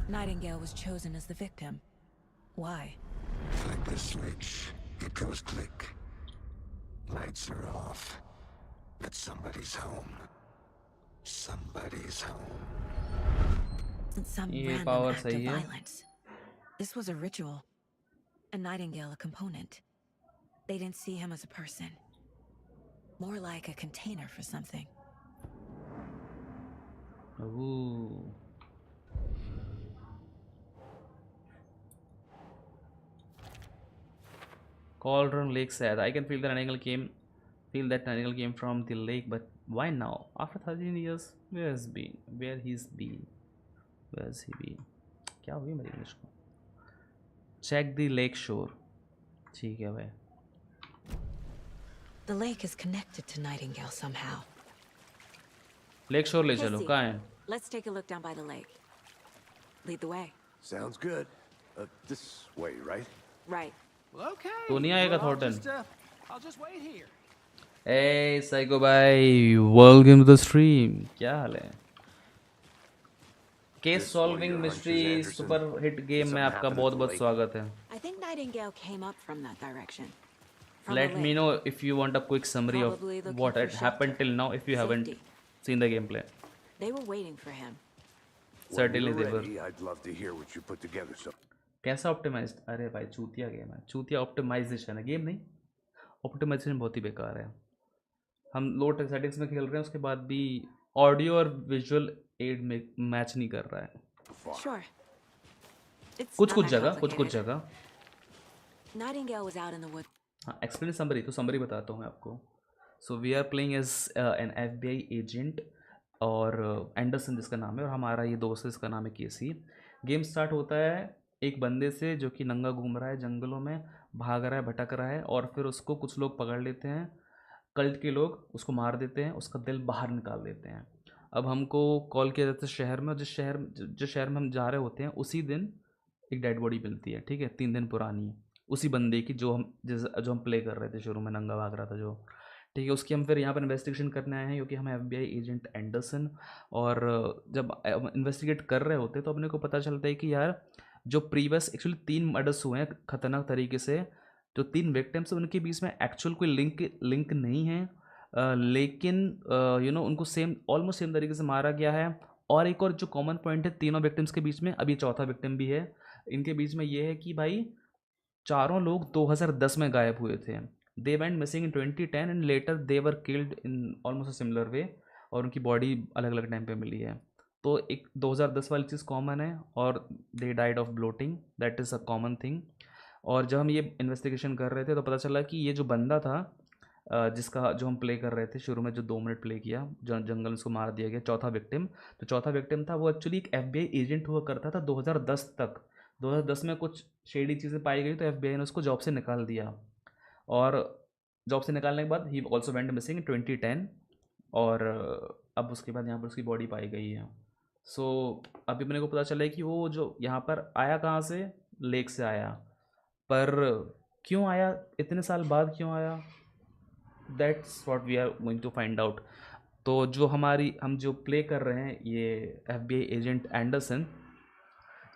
Nightingale was chosen as the victim. Why? Flick the switch. It goes click. Lights are off. But somebody's home. Somebody's home. Since some ये random power act of सही है। violence. This was a ritual. And Nightingale a component. They didn't see him as a person. More like a container for something. Ooh. Cauldron Lake said, I can feel that Nightingale came from the lake, but why now? After 13 years, where has been? Where he's been? Where has he been? क्या हो गया मेरी English को? Check the lake shore. ठीक है भाई. The lake is connected to Nightingale somehow. Lake shore ले Hey, चलो, see. कहाँ है? Let's take a look down by the lake. Lead the way. Sounds good. This way, right? Right. Well, okay. तो नहीं आएगा Well, Thornton? I'll just wait here. Hey Psycho भाई, welcome to the stream. क्या हाल है? Case solving mystery super hit game में आपका बहुत बहुत स्वागत है. I think Nightingale came up from that direction. From Let the me lake. know if you want a quick summary of Probably looking what for had happened shelter. till now if you haven't Safety. seen the gameplay. They were waiting for him. Certainly When they you're were. ready, I'd love to hear what you put together. So कैसा optimised? अरे भाई चूतिया game है, चूतिया optimisation है, game नहीं, optimisation बहुत ही बेकार है. हम लो सेटिंग्स में खेल रहे हैं, उसके बाद भी ऑडियो और विजुअल एड में मैच नहीं कर रहा है. Sure. It's कुछ not कुछ that जगह, कुछ कुछ complicated. जगह. Nightingale was out in the woods. हाँ, एक्सप्लेन समरी, तो समरी बताता हूँ मैं आपको. So we are playing as an FBI agent और एंडरसन जिसका नाम है, और हमारा ये दोस्त है, इसका नाम है केसी. गेम स्टार्ट होता है एक बंदे से जो कि नंगा घूम रहा है, जंगलों में भाग रहा है, भटक रहा है, और फिर उसको कुछ लोग पकड़ लेते हैं, कल्ट के लोग उसको मार देते हैं, उसका दिल बाहर निकाल देते हैं. अब हमको कॉल किया जाता है शहर में, और जिस शहर में हम जा रहे होते हैं उसी दिन एक डेड बॉडी मिलती है. ठीक है, 3 दिन पुरानी, उसी बंदे की जो हम प्ले कर रहे थे शुरू में, नंगा भाग रहा था जो. ठीक है, उसकी हम फिर यहाँ पर इन्वेस्टिगेशन करने आए हैं, क्योंकि हम FBI एजेंट एंडरसन, और जब इन्वेस्टिगेट कर रहे होते तो अपने को पता चलता है कि यार जो प्रीवियस एक्चुअली 3 मर्डर्स हुए हैं खतरनाक तरीके से, जो 3 विक्टिम्स हैं उनके बीच में एक्चुअल कोई लिंक नहीं है. लेकिन उनको सेम ऑलमोस्ट सेम तरीके से मारा गया है। और एक और जो कॉमन पॉइंट है तीनों विक्टिम्स के बीच में, अभी चौथा विक्टिम भी है इनके बीच में, ये है कि भाई चारों लोग 2010 में गायब हुए थे। They went missing in 2010 and later they were killed in almost a similar way, और उनकी बॉडी अलग अलग टाइम पे मिली है। तो एक 2010 वाली चीज़ कॉमन है, और they died of bloating, that is a common thing. और जब हम ये इन्वेस्टिगेशन कर रहे थे तो पता चला कि ये जो बंदा था जिसका जो हम प्ले कर रहे थे शुरू में, जो 2 मिनट प्ले किया, जो जंगल में उसको मार दिया गया, चौथा विक्टिम, तो चौथा विक्टिम था वो एक्चुअली एक FBI एजेंट हुआ करता था 2010 तक। 2010 में कुछ शेडी चीज़ें पाई गई तो FBI ने उसको जॉब से निकाल दिया, और जॉब से निकालने के बाद he also went missing in 2010, और अब उसके बाद यहाँ पर उसकी बॉडी पाई गई है। सो अभी मेरे को पता चला है कि वो जो यहाँ पर आया कहाँ से, लेक से आया, पर क्यों आया, इतने साल बाद क्यों आया, that's what we are going to find out. तो जो हम जो प्ले कर रहे हैं ये FBI agent Anderson,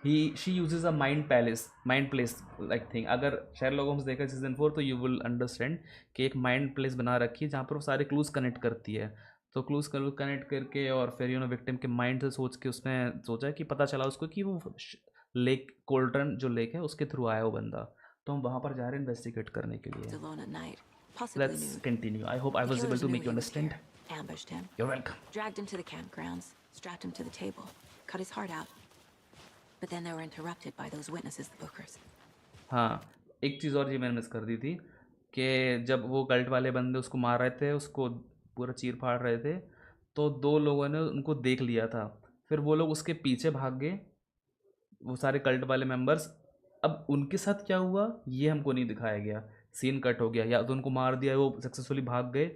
she usage a mind place like thing. अगर शेरलॉक होम्स देखा सीजन 4 तो यू विल अंडरस्टैंड कि एक माइंड प्लेस बना रखी है जहाँ पर वो सारे क्लूज कनेक्ट करती है। तो क्लूज कनेक्ट करके और फिर विक्टिम के माइंड से सोच के उसने सोचा कि पता चला उसको कि वो लेक कोल्ड्रन जो लेक है उसके थ्रू आया वो बंदा। तो हम वहाँ पर जा रहे हैं इन्वेस्टिगेट करने के लिए। Let's continue. I hope I was able to make you understand. Ambushed him. You're welcome. Dragged him to the campgrounds, strapped him to the table, cut his heart out. But then they were interrupted by those witnesses, the bookers. हाँ, एक चीज़ और ये मैंने miss कर दी थी कि जब वो कल्ट वाले बंदे उसको मार रहे थे, उसको पूरा चीर फाड़ रहे थे, तो 2 लोगों ने उनको देख लिया था। फिर वो लोग उसके पीछे भाग गए, वो सारे कल्ट वाले मेंबर्स। अब उनके साथ क्या हुआ ये हमको नहीं दिखाया गया, सीन कट हो गया, या तो उनको मार दिया, वो सक्सेसफुली भाग गए,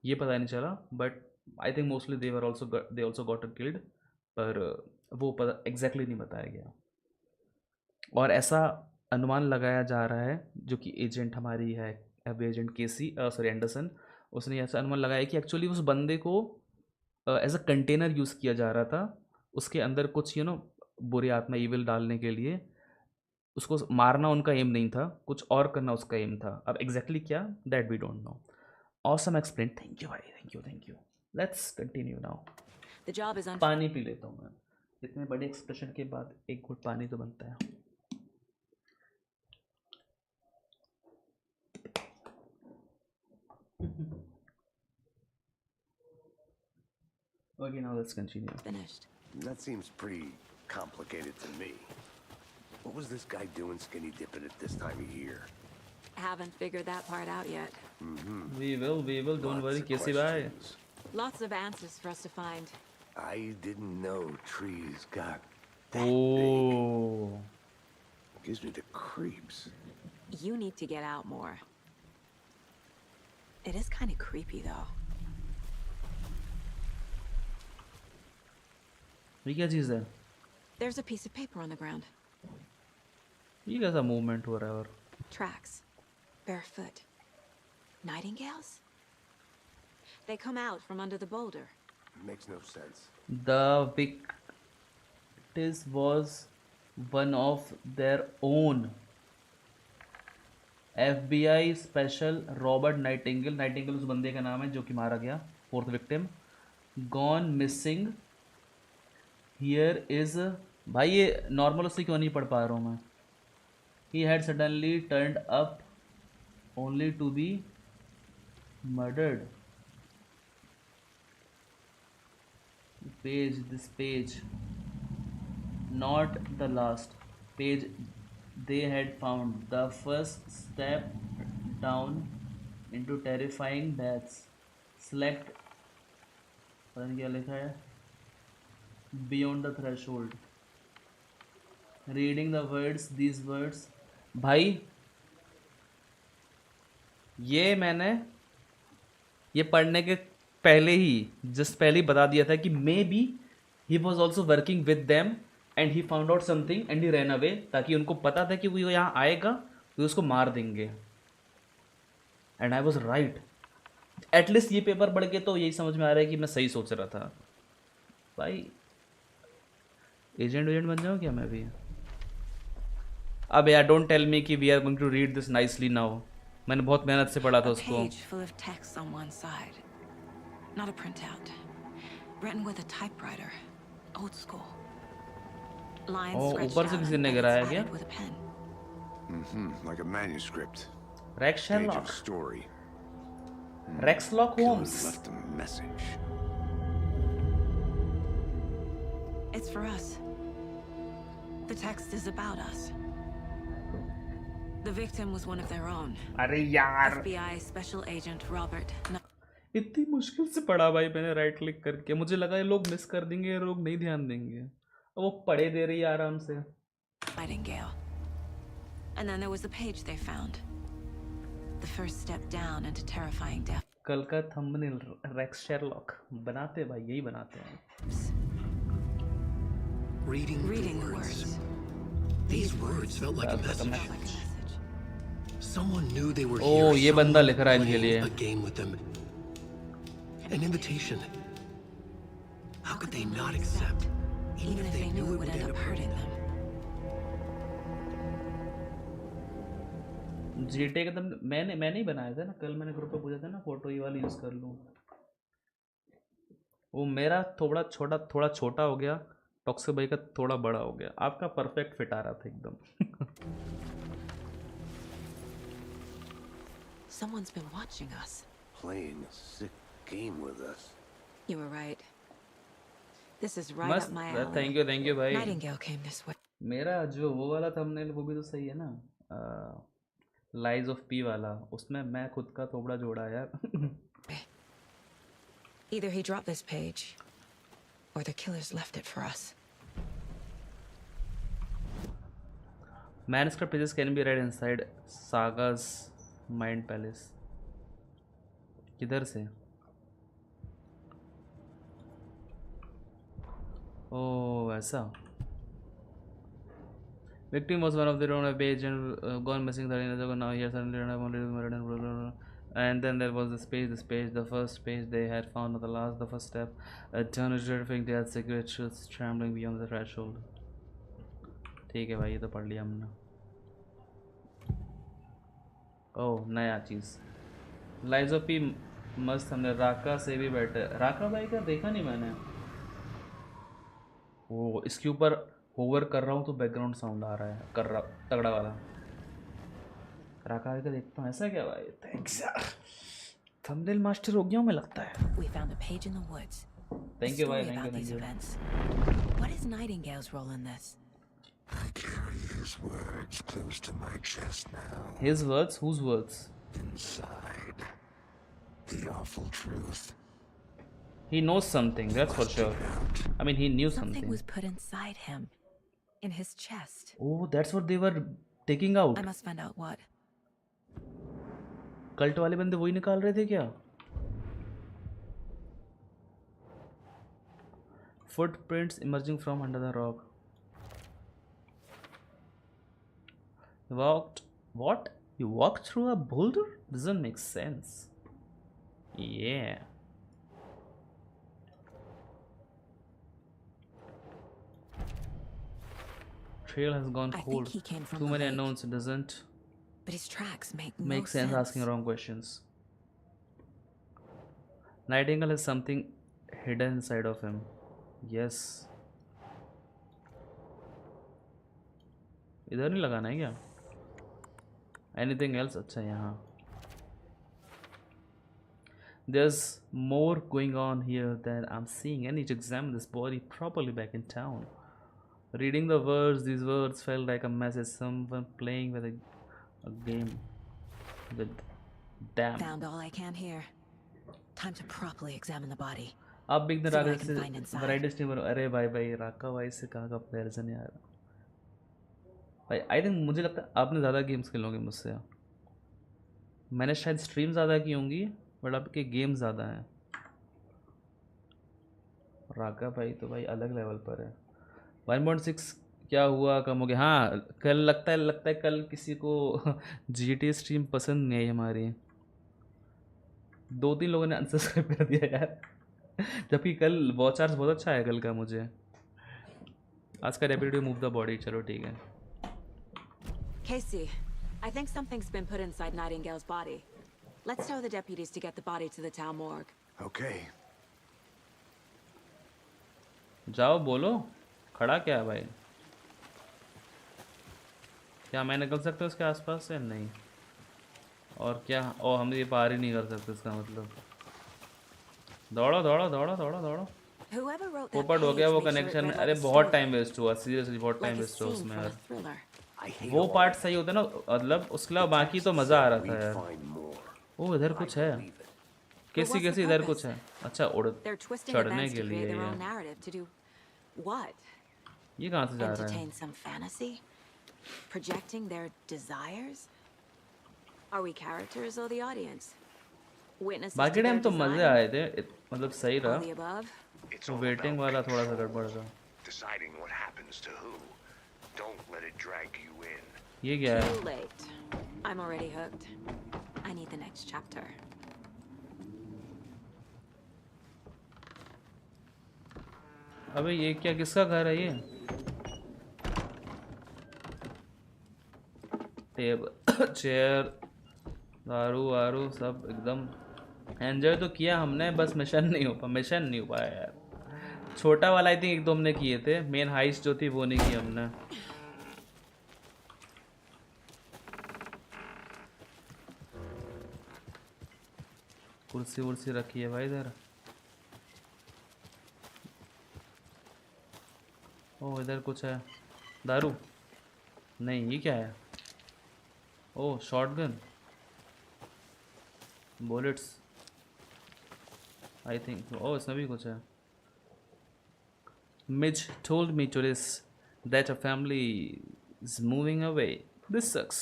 ये पता नहीं चला। But I think mostly they also got killed, पर वो पता एग्जैक्टली नहीं बताया गया। और ऐसा अनुमान लगाया जा रहा है, जो कि एजेंट हमारी है FBI एजेंट एंडरसन, उसने ऐसा अनुमान लगाया कि एक्चुअली उस बंदे को एज अ कंटेनर यूज़ किया जा रहा था, उसके अंदर कुछ बुरी आत्मा इविल डालने के लिए। उसको मारना उनका एम नहीं था, कुछ और करना उसका एम था। अब एग्जैक्टली क्या, that we don't know. Awesome explain, thank you भाई, thank you. Let's continue now. पानी पी लेता हूँ मैं, इतने बड़े एक्सप्रेशन के बाद एक घुट पानी तो बनता है। Okay, now let's continue. Finished. That seems pretty complicated to me. What was this guy doing skinny dipping at this time of year? Haven't figured that part out yet. We will. Don't worry, Casey bhai. Lots of answers for us to find. I didn't know trees got that Oh. big. Gives me the creeps. You need to get out more. It is kind of creepy, though. ये क्या चीज़ है? There's a piece of paper on the ground. ये कैसा movement हो रहा है? और Tracks. Barefoot. Nightingales? They come out from under the boulder. Makes no sense. the victim was one of their own. FBI special Robert Nightingale उस बंदे का नाम है जो कि मारा गया, 4th victim. Gone missing here is, भाई ये नॉर्मल उससे क्यों नहीं पढ़ पा रहा हूँ मैं। He had suddenly turned up only to be murdered. This page not the last page they had found, the first step down into terrifying deaths. Select, पता नहीं क्या लिखा है, beyond the threshold. Reading the words, these words, भाई ये मैंने ये पढ़ने के पहले ही जस्ट पहले ही बता दिया था कि may be he was also working with them and he found out something and he ran away, ताकि उनको पता था कि वो यहाँ आएगा तो उसको मार देंगे। And I was right. At least ये पेपर पढ़ के तो यही समझ में आ रहा है कि मैं सही सोच रहा था। भाई एजेंट बन जाऊँ क्या मैं भी? अब यार डोंट टेल मी कि we are going to read this nicely now. मैंने बहुत मेहनत से पढ़ा था उसको। A page full of text on one side. Not a printout. Written with a typewriter. Old school. Lines scratched ऊपर से out किसी ने and गिराया edits क्या? added with a pen. Like a manuscript. Rex Page Sherlock. of story. Rex Lock Killers Holmes. left a message. It's for us. The text is about us. The victim was one of their own. अरे यार FBI Special Agent Robert. इतनी मुश्किल से पढ़ा भाई मैंने right click करके. मुझे लगा ये लोग मिस कर देंगे, ये लोग नहीं ध्यान देंगे. अब वो पढ़े दे रही है आराम से. Nightingale. And then there was the page they found. The first step down into terrifying death. कल का थंबनेल रेक्स शेरलॉक बनाते भाई, यही बनाते हैं. Reading the words. These words felt like a message. Someone knew they were here. Oh, ये बंदा लिख रहा है इनके Someone लिए. playing a game with them. An invitation. How could they not accept? Even if they knew it would end up hurting them. GTA का मैंने ही बनाया था ना. कल मैंने ग्रुप पे पूछा था ना फोटो ये वाली यूज कर लूं. वो मेरा थोड़ा छोटा हो गया. टॉक्सिक भाई का थोड़ा बड़ा हो गया. आपका परफेक्ट फिट आ रहा था एकदम. Someone's been watching us. Playing a sick game with us. You were right. This is right up my alley. Thank you भाई. Nightingale came this way. मेरा जो वो वाला थंबनेल वो भी तो सही है ना. लाइज ऑफ पी वाला, उसमें मैं खुद का थोड़ा जोड़ा यार. Either he dropped this page, or the killers left it for us. Manuscript pages can be read inside Saga's Mind Palace. किधर से? ओह ऐसा. Victim was one of their own page and gone missing 13 years ago. Now here suddenly murdered and then there was this page, the first page they had found at the last, the first step. A turn of terrifying death, cigarette shoots trembling beyond the threshold. ठीक है भाई, ये तो पढ़ लिया हमने. ओह नया चीज़. Lies of P मस्त. हमने राका से भी बेटर. राका भाई का देखा नहीं मैंने. वो इसके ऊपर होवर कर रहा हूँ तो बैकग्राउंड साउंड आ रहा है. कर रहा तगड़ा वाला. राका भाई का देखता हूँ. ऐसा क्या भाई? थैंक्स यार. थंबनेल मास्टर हो गया हूँ मैं लगता है. We found a page in the woods. Thank you भाई. Thank you. What is Nightingale's role in this? I carry his words close to my chest now. His words? Whose words? Inside. The awful truth. He knows something, that's for sure. I mean, he knew something. Something was put inside him. In his chest. Oh, that's what they were taking out. I must find out what. Cult वाले बंदे वही निकाल रहे थे क्या? Footprints emerging from under the rock. What? You walked through a boulder? Doesn't make sense. Yeah. Trail has gone cold. He came from Too many lake. unknowns. It doesn't But his tracks make make sense asking wrong questions. Nightingale has something hidden inside of him. Yes. इधर नहीं लगाना है क्या? Anything else? अच्छा यहाँ. There's more going on here than I'm seeing. I need to examine this body properly back in town. Reading the words, these words felt like a message. Someone playing with a game with them. Found all I can here. Time to properly examine the body. आप big See what I Raka can से find inside. Variety streamer. अरे भाई राका भाई से कहाँ का comparison यार. भाई आई थिंक मुझे लगता है आपने ज़्यादा गेम्स खेलोगे मुझसे. मैंने शायद स्ट्रीम ज़्यादा की होंगी बट आपके गेम ज़्यादा हैं. राका भाई तो भाई अलग लेवल पर है. 1.6 क्या हुआ, कम हो गया? हाँ कल लगता है कल किसी को GTA स्ट्रीम पसंद नहीं आई हमारी. 2-3 लोगों ने अनसब्सक्राइब कर दिया यार. जबकि कल वॉच आवर्स बहुत अच्छा है कल का मुझे. आज का रेपिडेटली मूव द बॉडी. चलो ठीक है. Casey, I think something's been put inside Nightingale's body. Let's tell the deputies to get the body to the town morgue. Okay, जाओ बोलो, खड़ा क्या है भाई? क्या मैं निकल सकता हूँ उसके आसपास से? नहीं। और क्या? ओ हम ये पार ही नहीं कर सकते, इसका मतलब। दौड़ो दौड़ो दौड़ो दौड़ो दौड़ो। Whoever wrote that पोपट हो गया page वो made sure it connection. read like अरे a बहुत story, टाइम वेस्ट हुआ, सीरियसली बहुत टाइम like a वेस्ट हुआ scene उसमें from a यार। thriller. I hate वो all पार्ट that. सही होता है ना, मतलब उसके अलावा बाकी तो Text मज़ा आ said रहा था we'd यार। find more. ओ इधर I कुछ है। believe it. But कैसी what's the कैसी इधर कुछ purpose? है? अच्छा उड़ They're twisting चढ़ने events के to create लिए their ये। own narrative to do what? ये कहाँ से जा रहा है? Entertain some fantasy? Projecting their desires? Are we characters or the audience? Witnesses बाकी to टाइम their तो मज़े design? आए थे, मतलब सही All रहा। the above? It's वो all वेटिंग about वाला थोड़ा सा control. गड़बड़ था। Deciding what happens to who. Don't let it drag you in. ये क्या है? Too late. I'm already hooked. I need the next chapter. अबे ये क्या, किसका घर है ये? टेबल चेयर दारू वारू सब एकदम एंजॉय तो किया हमने, बस मिशन नहीं हो पाया यार। छोटा वाला आई थिंक एक दो हमने किए थे, मेन हाइस्ट जो थी वो नहीं की हमने। कुर्सी वुर्सी रखी है भाई इधर। ओ इधर कुछ है। दारू नहीं, ये क्या है? ओ शॉटगन, बुलेट्स आई थिंक। ओ इसमें भी कुछ है। Mitch told me to this that a family is moving away. This sucks.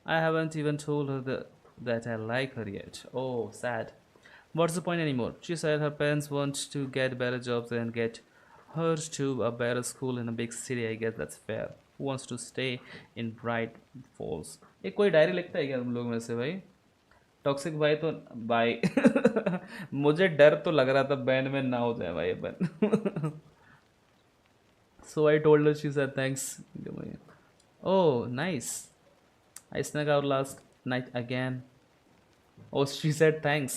I haven't even told her that I like her yet. Oh, sad. What's the point anymore? She said her parents want to get better jobs and get her to a better school in a big city. I guess that's fair. Who wants to stay in Bright Falls? एक कोई diary लिखता है क्या तुम लोग में से भाई? टॉक्सिक भाई तो भाई मुझे डर तो लग रहा था बैंड में ना हो जाए भाई अपन। So I told her, she said thanks. Oh, nice. I snuck out last night again. Oh, she said thanks.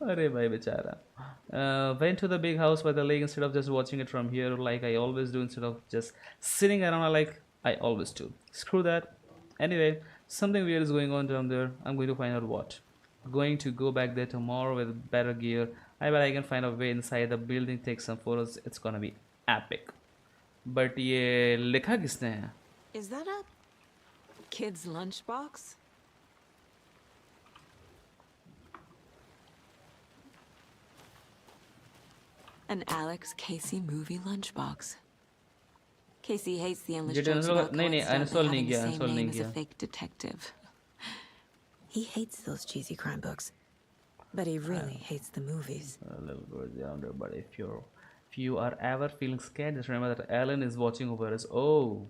अरे भाई बेचारा। Went to the big house by the lake instead of just watching it from here like I always do, instead of just sitting around like I always do. Screw that. Anyway, something weird is going on down there. I'm going to find out what. Going to go back there tomorrow with better gear. I bet I can find a way inside the building, take some photos. It's gonna be epic. But ये लिखा किसने है? Is that a kid's lunchbox? An Alex Casey movie lunchbox. Casey hates the endless Did jokes install- about नहीं, Cohen's install dad नहीं having किया, the same install नहीं name as a किया। fake detective. He hates those cheesy crime books, but he really hates the movies. A little bit yonder, but if you are ever feeling scared, just remember that Alan is watching over us. Oh,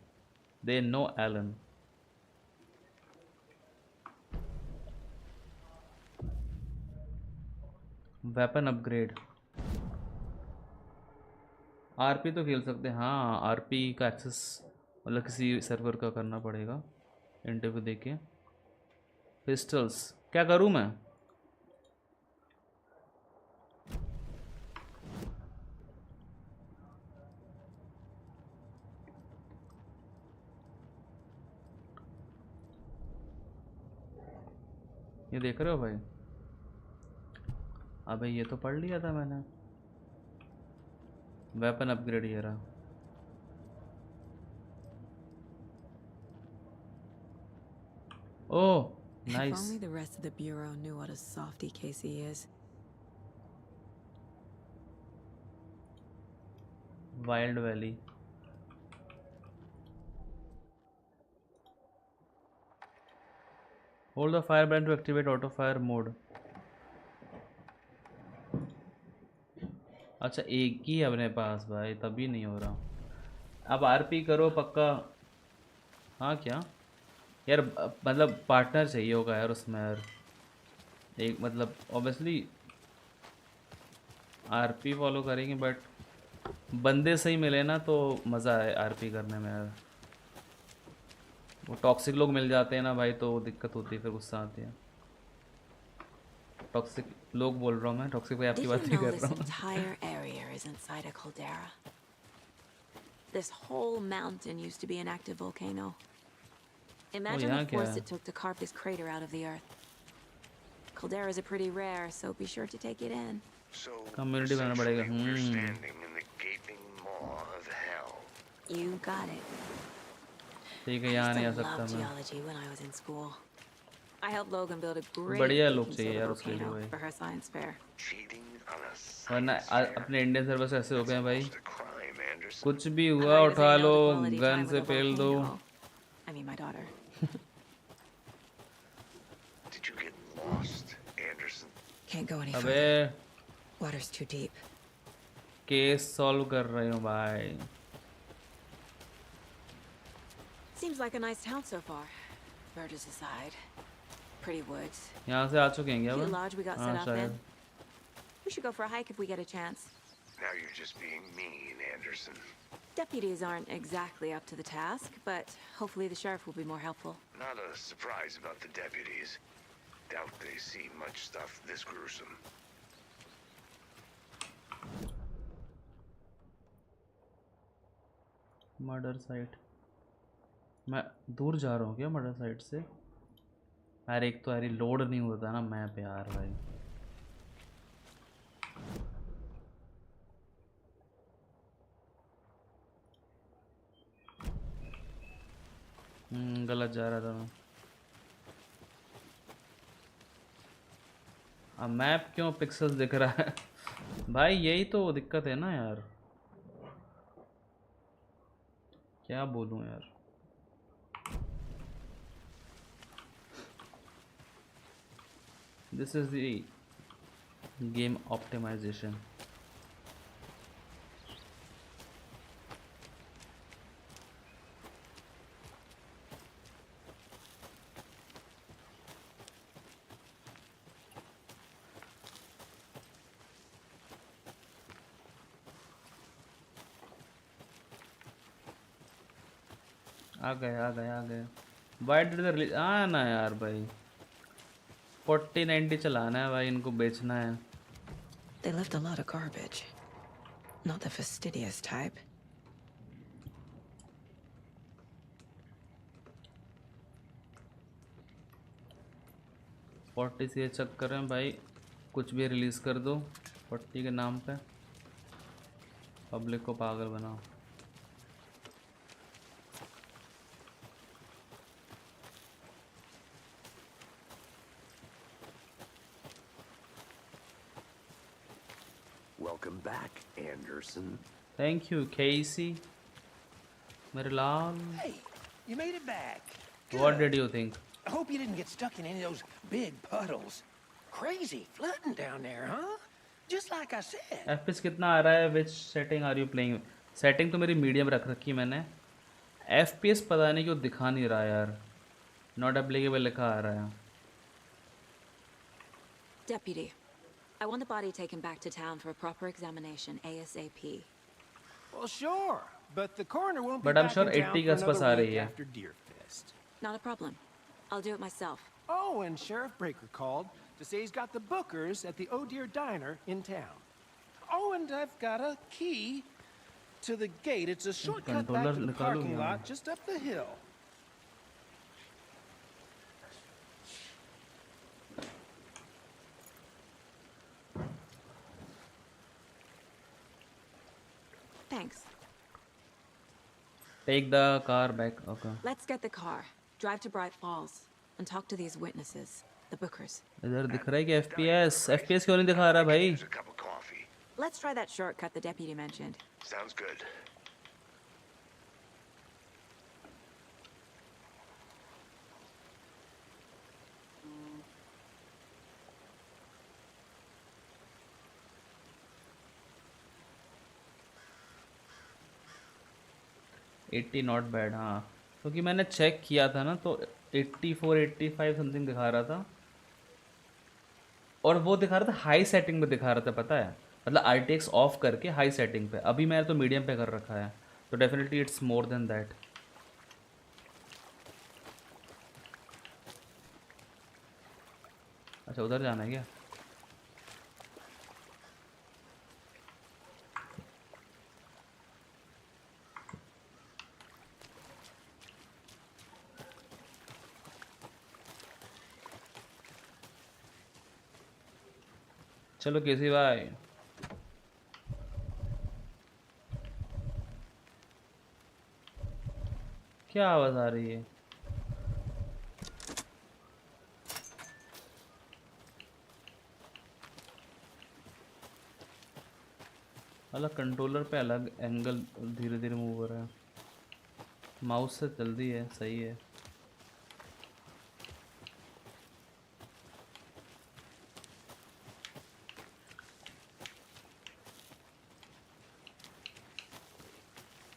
they know Alan. Weapon upgrade. RP तो खेल सकते हैं। हाँ RP का access मतलब किसी server का करना पड़ेगा, इंटरव्यू देके। पिस्टल्स क्या करूँ मैं? ये देख रहे हो भाई? अबे ये तो पढ़ लिया था मैंने। वेपन अपग्रेड ये रहा। ओह If nice. only the rest of the bureau knew what a softy Casey is. Wild valley. Hold the fire button to activate auto fire mode. अच्छा एक ही है अपने पास भाई, तभी नहीं हो रहा। अब आरपी करो पक्का। हाँ क्या यार, मतलब पार्टनर चाहिए होगा यार उसमें यार। एक मतलब ऑब्वियसली आरपी फॉलो करेंगे, बट बंदे सही मिले ना तो मज़ा आए आरपी करने में यार। वो टॉक्सिक लोग मिल जाते हैं ना भाई तो दिक्कत होती है, फिर गुस्सा आती है। टॉक्सिक लोग बोल रहा हूँ मैं, टॉक्सिक भाई आपकी Did बात you नहीं know कर this रहा हूँ. entire area is inside a caldera? This whole mountain used to be an active volcano. Imagine the यहाँ क्या force है? it took to carve this crater out of the earth. Calderas are pretty rare, so be sure to take it in. So, Community बनाना पड़ेगा. essentially, we're standing in the gaping maw of hell. You got it. ठीक है, I यहाँ used नहीं आ to सकता love मैं. geology when I was in school. I helped Logan build a great बढ़िया लोग baking चाहिए soda यार उसके लिए volcano भाई. for her science fair. Cheating on a वरना science fair. अपने इंडियन सर्वर्स ऐसे हो गए हैं भाई. Almost a crime, Anderson. कुछ भी I'm हुआ ready to उठा say no low, to quality gun time से with a पेल दो. volcano. I mean, my daughter. Did you get lost, Anderson? Can't go any अबे further. Water's too deep. Case solve कर रहे हो भाई. Seems like a nice town so far. Murders aside. Pretty woods. यहाँ से आ चुके हैं क्या Cute अब? lodge we got हाँ set up in. शायद. We should go for a hike if we get a chance. Now you're just being mean, Anderson. Deputies aren't exactly up to the task, but hopefully the sheriff will be more helpful. Not a surprise about the deputies. Doubt they see much stuff this gruesome. Murder site. मैं दूर जा रहा हूँ क्या murder site से? यार एक तो यार लोड नहीं होता ना मैप यार भाई. गलत जा रहा था मैं. अब मैप क्यों पिक्सेल्स दिख रहा है भाई? यही तो दिक्कत है ना यार. क्या बोलूं यार. This is the game optimization. आ गए. Why did they release? ना यार भाई. 4090 चलाना है भाई, इनको बेचना है. They left a lot of garbage. Not the fastidious type. Forty से चक्कर में भाई कुछ भी रिलीज़ कर दो 40 के नाम पे, पब्लिक को पागल बनाओ. Welcome back, Anderson. Thank you, Casey. मेरे लाल. Hey, you made it back. What did you think? I hope you didn't get stuck in any of those big puddles. Crazy flooding down there, huh? Just like I said. FPS कितना आ रहा है? Which setting are you playing? Setting तो मेरी medium रख रखी मैंने. FPS पता नहीं क्यों दिखा नहीं रहा यार. Not applicable लिखा आ रहा है. Deputy, I want the body taken back to town for a proper examination ASAP. Well, sure, but the coroner won't be But I'm back sure in town 80 के for आसपास आ another रही week है. after Deer Fest. Not a problem. I'll do it myself. Oh, and Sheriff Breaker called to say he's got the bookers at the Oh Dear Diner in town. Oh, and I've got a key to the gate. It's a shortcut back to the parking lot just up the hill. Thanks. Take the car back. Okay. Let's get the car. Drive to Bright Falls and talk to these witnesses, the bookers. इधर दिख रहा है कि FPS क्यों नहीं दिखा रहा भाई? Use a cup of coffee. Let's try that shortcut the deputy mentioned. Sounds good. Eighty not bad. हाँ, क्योंकि मैंने चेक किया था ना तो 84 85 समथिंग दिखा रहा था, और वो दिखा रहा था हाई सेटिंग में दिखा रहा था, पता है, मतलब RTX ऑफ करके हाई सेटिंग पे. अभी मैंने तो मीडियम पे कर रखा है, तो definitely it's more than that. अच्छा उधर जाना है क्या? चलो केसी भाई, क्या आवाज आ रही है? अलग कंट्रोलर पे अलग एंगल धीरे धीरे मूव हो रहा है, माउस से जल्दी है, सही है।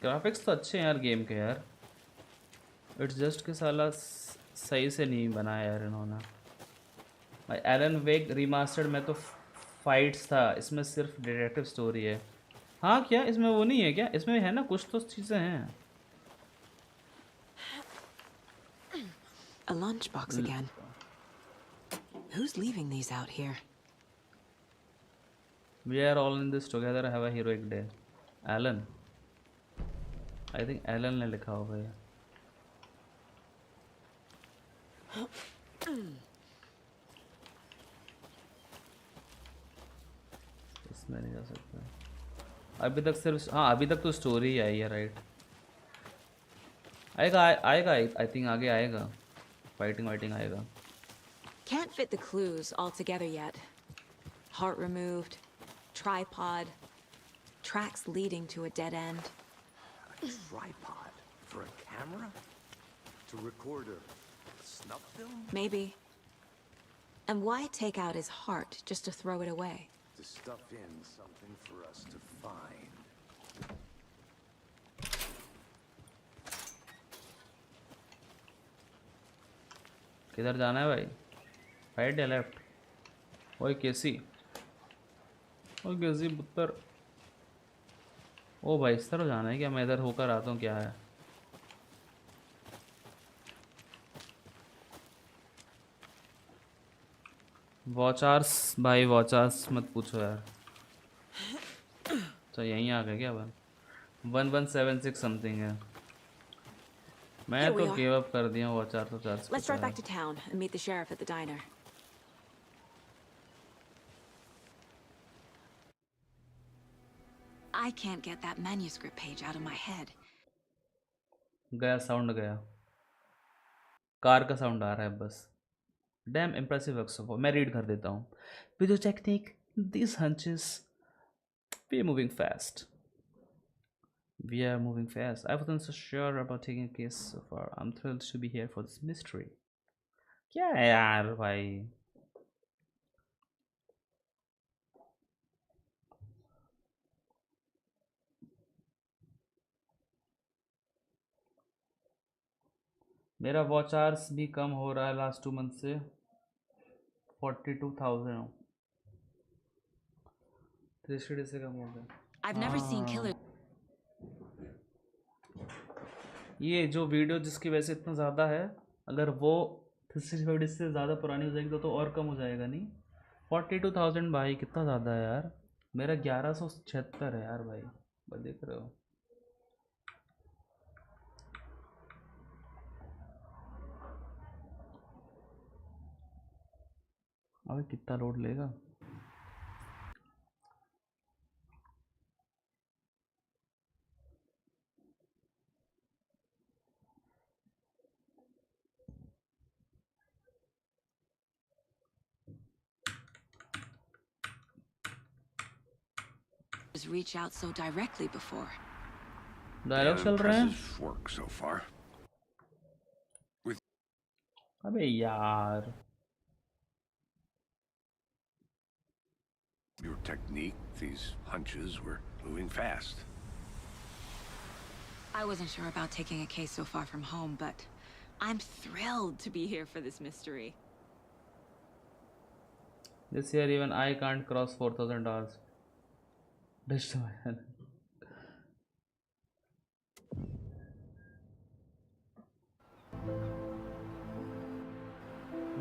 ग्राफिक्स तो अच्छे हैं यार गेम के यार, इट्स जस्ट कि साला सही से नहीं बनाया यार इन्होंने। भाई एलन वेक रिमास्टर्ड में तो फाइट्स था, इसमें सिर्फ डिटेक्टिव स्टोरी है। हाँ क्या इसमें वो नहीं है क्या? इसमें है ना कुछ तो चीज़ें हैं। A lunchbox again. Who's leaving these out here? We are all in this together, have a heroic day. Alan. I think Alan ने लिखा होगा ये। इसमें नहीं जा सकता अभी तक, सिर्फ हाँ अभी तक तो स्टोरी ही आई है, राइट। आएगा आएगा आई थिंक, आगे आएगा, फाइटिंग वाइटिंग आएगा। Can't fit the clues all together yet. Heart removed, tripod, tracks leading to a dead end. A tripod for a camera? To record a snuff film? Maybe. And why take out his heart just to throw it away? To stuff in something for us to find. किधर जाना है भाई? Right या left? ओए केसी, ओए केसी पुत्र। ओ भाई इस तरफ जाना है क्या? मैं इधर होकर आता हूँ, क्या है? वॉचार्स भाई, वॉचार्स मत पूछो यार। तो यहीं आ गए क्या? 1176 समथिंग है। मैं तो गिव अप कर दिया वॉचार तो charge. Let's drive back to town and meet the sheriff at the diner. I can't get that manuscript page out of my head. गया साउंड गया, कार का साउंड आ रहा है बस। Damn impressive works of art. मैं read कर देता हूँ। Video technique, these hunches, we are moving fast. We are moving fast. I wasn't so sure about taking a case so far. I'm thrilled to be here for this mystery. क्या है यार भाई? मेरा watch hours भी कम हो रहा है last 2 month से। 42,000 360 से कम हो गया। I've never seen killer. ये जो वीडियो जिसकी वजह से इतना ज़्यादा है, अगर वो 360 से ज़्यादा पुरानी हो जाएगी तो और कम हो जाएगा नहीं। 42,000 भाई कितना ज़्यादा है यार। मेरा 1176 है यार भाई, बस देख रहे हो। अबे कितना लोड लेगा? Reach out so directly before. Dialogue चल रहे हैं। Work so far. अबे यार, Your technique, these hunches were moving fast. I wasn't sure about taking a case so far from home, but I'm thrilled to be here for this mystery. This year even I can't cross $4,000.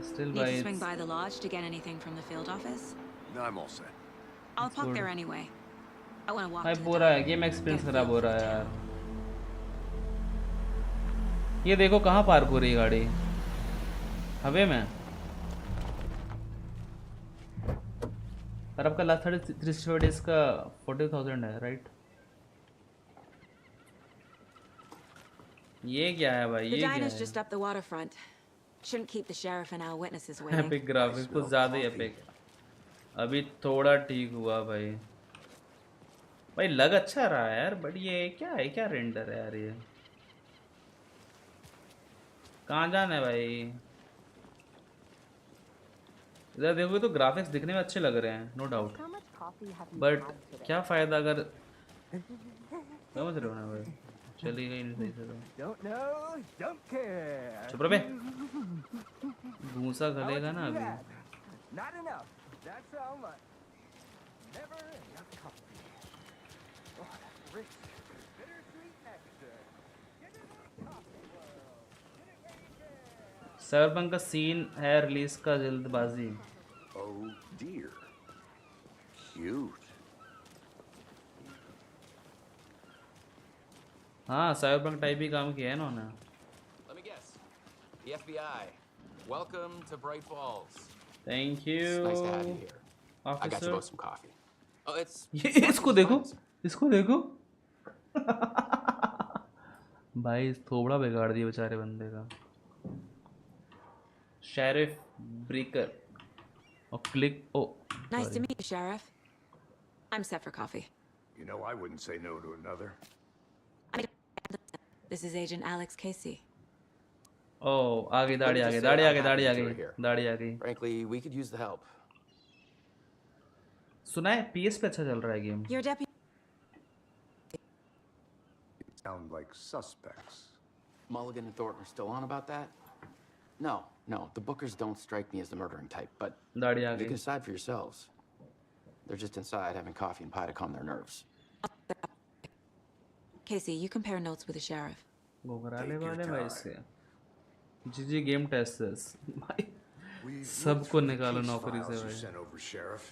Still Need to swing by the lodge to get anything from the field office? No, I'm all set. I'll park there anyway. I want to walk भाई to the पूरा diner. Game experience Get a खराब feel हो for रहा the है यार। town. ये देखो कहाँ पार्क हो रही है गाड़ी, हवे में। पर आपका लास्ट 365 डेज का 40,000 है, राइट? ये क्या है भाई, The ये क्या diner's है? just up the waterfront. Shouldn't keep the sheriff and our witnesses waiting. Epic graphics कुछ ज़्यादा ही एपिक है। अभी थोड़ा ठीक हुआ भाई। भाई लग अच्छा रहा है यार, बट ये क्या है, क्या रेंडर है यार ये? कहाँ जाना है भाई? इधर देखोगे तो ग्राफिक्स दिखने में अच्छे लग रहे हैं, नो डाउट, बट क्या फ़ायदा अगर, समझ रहे हो ना भाई? चली गई नहीं सही से तो। चुप रह बे, घूसा गलेगा ना अभी। साइबरपंक का सीन है रिलीज का जल्दबाजी। Oh dear. Cute. हाँ साइबरपंक टाइप ही काम किया है इन्होंने। Let me guess. The FBI. Welcome to Bright Falls. Thank you. It's nice to have you here. I got you Officer। both some coffee. Oh, it's ये इसको देखो, इसको देखो। भाई थोबड़ा बिगाड़ दिया बेचारे बंदे का। शेरिफ ब्रेकर और क्लिक ओ। Nice to meet you, Sheriff. I'm set for coffee. You know, I wouldn't say no to another. This is Agent Alex Casey. ओ आ गई दाढ़ी, आ गई दाढ़ी, आ गई दाढ़ी, आ गई दाढ़ी, आ गई। Frankly, we could use the help. सुना है PS पे अच्छा चल रहा है game. Your deputy. Sound like suspects. Mulligan and Thornton are still on about that? No, the Bookers don't strike me as the murdering type, but दाढ़ी आ you गई। can decide for yourselves. They're just inside having coffee and pie to calm their nerves. Casey, you compare notes with the sheriff. घोघराले वाले भाई से। जी game testers भाई, सबको निकालो नौकरी से भाई। Sent over, Sheriff.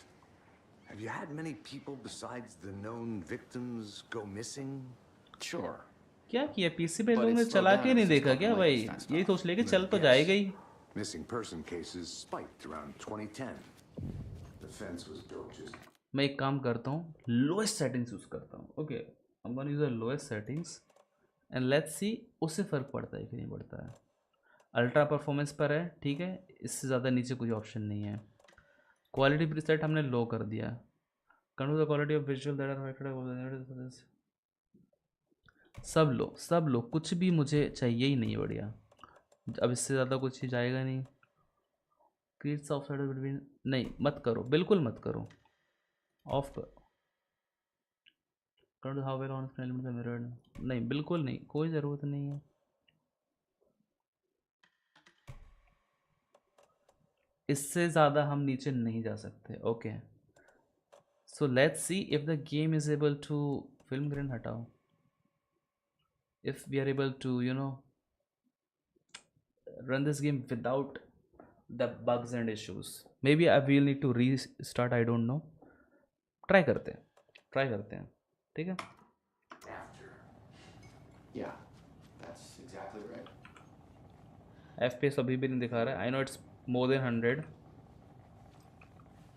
Have you had many people besides the known victims go missing? Sure. क्या किया पीसी पे लोगों ने चला के नहीं देखा क्या भाई? यही सोच ले कि चल तो जाएगा ही। Missing person cases spiked around 2010. The fence was built just. मैं एक काम करता हूँ, लोएस्ट सेटिंग्स यूज करता हूँ। Okay, I am gonna use the lowest settings and let's see उससे फ़र्क पड़ता है कि नहीं पड़ता है। अल्ट्रा परफॉर्मेंस पर है, ठीक है, इससे ज़्यादा नीचे कोई ऑप्शन नहीं है। क्वालिटी प्रीसेट हमने लो कर दिया। Control the quality of visual that are सब लो, कुछ भी मुझे चाहिए ही नहीं। बढ़िया, अब इससे ज़्यादा कुछ ही जाएगा नहीं। क्रिएट्स ऑफ साइड बिटवीन नहीं, मत करो, बिल्कुल मत करो, ऑफ करो। Control how well on screen limit mirror नहीं, बिल्कुल नहीं, कोई ज़रूरत नहीं है। इससे ज़्यादा हम नीचे नहीं जा सकते। Okay, so let's see if the game is able to, film grain हटाओ, if we are able to run this game without the bugs and issues. Maybe I will need to restart, I don't know. Try करते हैं, ठीक है। Yeah, that's exactly right. FPS अभी भी नहीं दिखा रहा है। I know it's more than 100.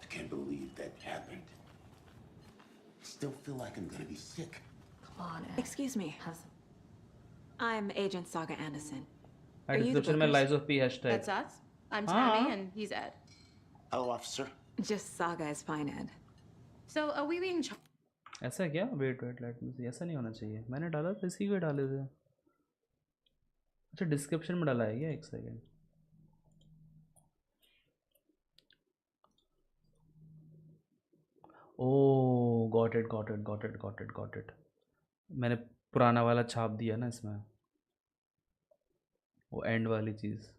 I can't believe that happened. Still feel like I'm gonna be sick. Come on. Excuse me. I'm Agent Saga Anderson. Are you the description में Lies of P hashtag. That's us. I'm Tammy, and he's Ed. Hello, officer. Just Saga is fine, Ed. So, are we being ऐसा क्या? Wait let मी सी, ऐसा नहीं होना चाहिए। मैंने डाला था, इसी को डाले थे। अच्छा, डिस्क्रिप्शन में डाला है क्या? एक सेकेंड। O got it. मैंने पुराना वाला छाप दिया ना इसमें, वो एंड वाली चीज़।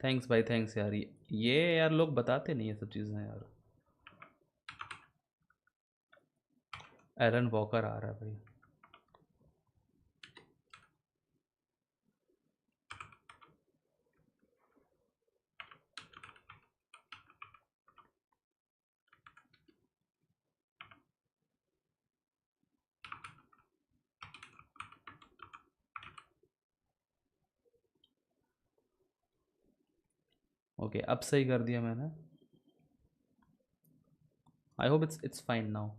थैंक्स भाई, थैंक्स यार। ये यार लोग बताते नहीं है सब चीज़ें यार। एलन वॉकर आ रहा है भाई। ओके, अब सही कर दिया मैंने। I hope it's fine now.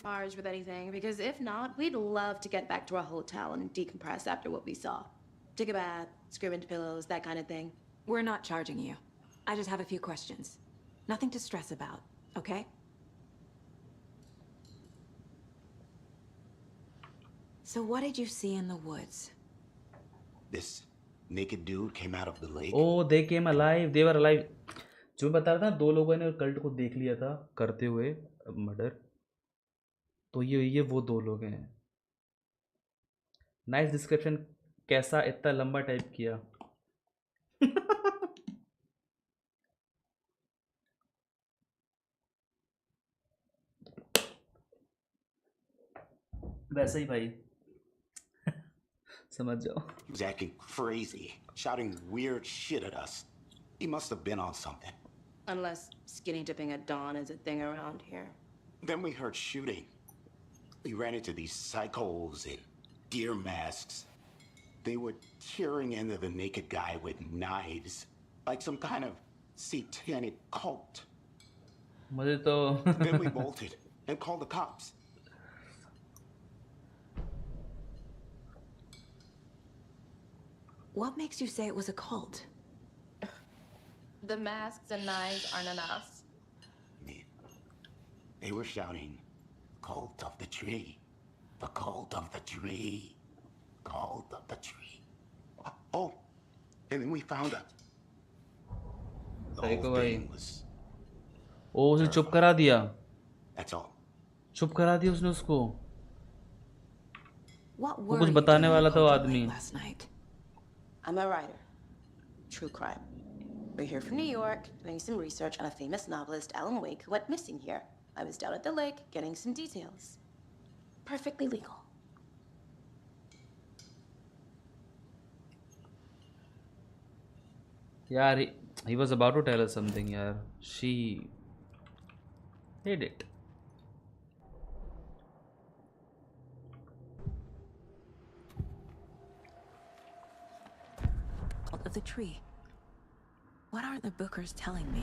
Barge with anything, because if not, we'd love to get back to our hotel and decompress after what we saw. Take a bath, scream into pillows, that kind of thing. We're not charging you. I just have a few questions. Nothing to stress about, okay? So what did you see in the woods? This naked dude came out of the lake. Oh, they came alive. They were alive. जो मैं बता रहा था, 2 लोगों ने cult को देख लिया था करते हुए मर्डर. तो ये वो 2 लोग हैं. Nice description. कैसा इतना लंबा टाइप किया. वैसे ही भाई. समझ जाओ. He was acting crazy, shouting weird shit at us. He must have been on something. Unless skinny dipping at dawn is a thing around here. Then we heard shooting. We ran into these psychos in deer masks. They were tearing into the naked guy with knives, like some kind of satanic cult. मुझे तो Then we bolted and called the cops. What makes you say it was a cult? The masks and knives aren't enough. They were shouting, "Cult of the tree, the cult of the tree, cult of the tree." Oh, and then we found out. The whole thing was. ओ उसे चुप करा दिया. That's all. चुप करा दिया उसने उसको. What वो were कुछ you बताने doing वाला up था वो all आदमी. late last night? I'm a writer. True crime. We're here from New York, doing some research on a famous novelist, Alan Wake, who went missing here. I was down at the lake, getting some details. Perfectly legal. यार he was about to tell us something यार. She hid it. Of the tree. What are the bookers telling me?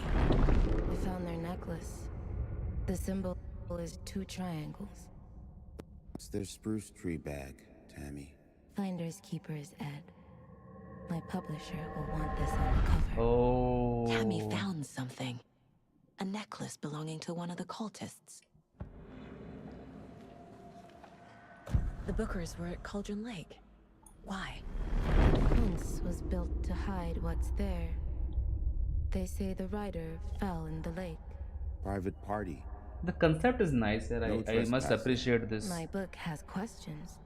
We found their necklace. The symbol is 2 triangles. It's their spruce tree bag, Tammy. Finder's keeper is Ed. My publisher will want this on the cover. Oh. Tammy found something. A necklace belonging to one of the cultists. The bookers were at Cauldron Lake. Why? The fence was built to hide what's there. They say the rider fell in the lake. Private party. The concept is nice, sir. No I must appreciate this. My book has questions.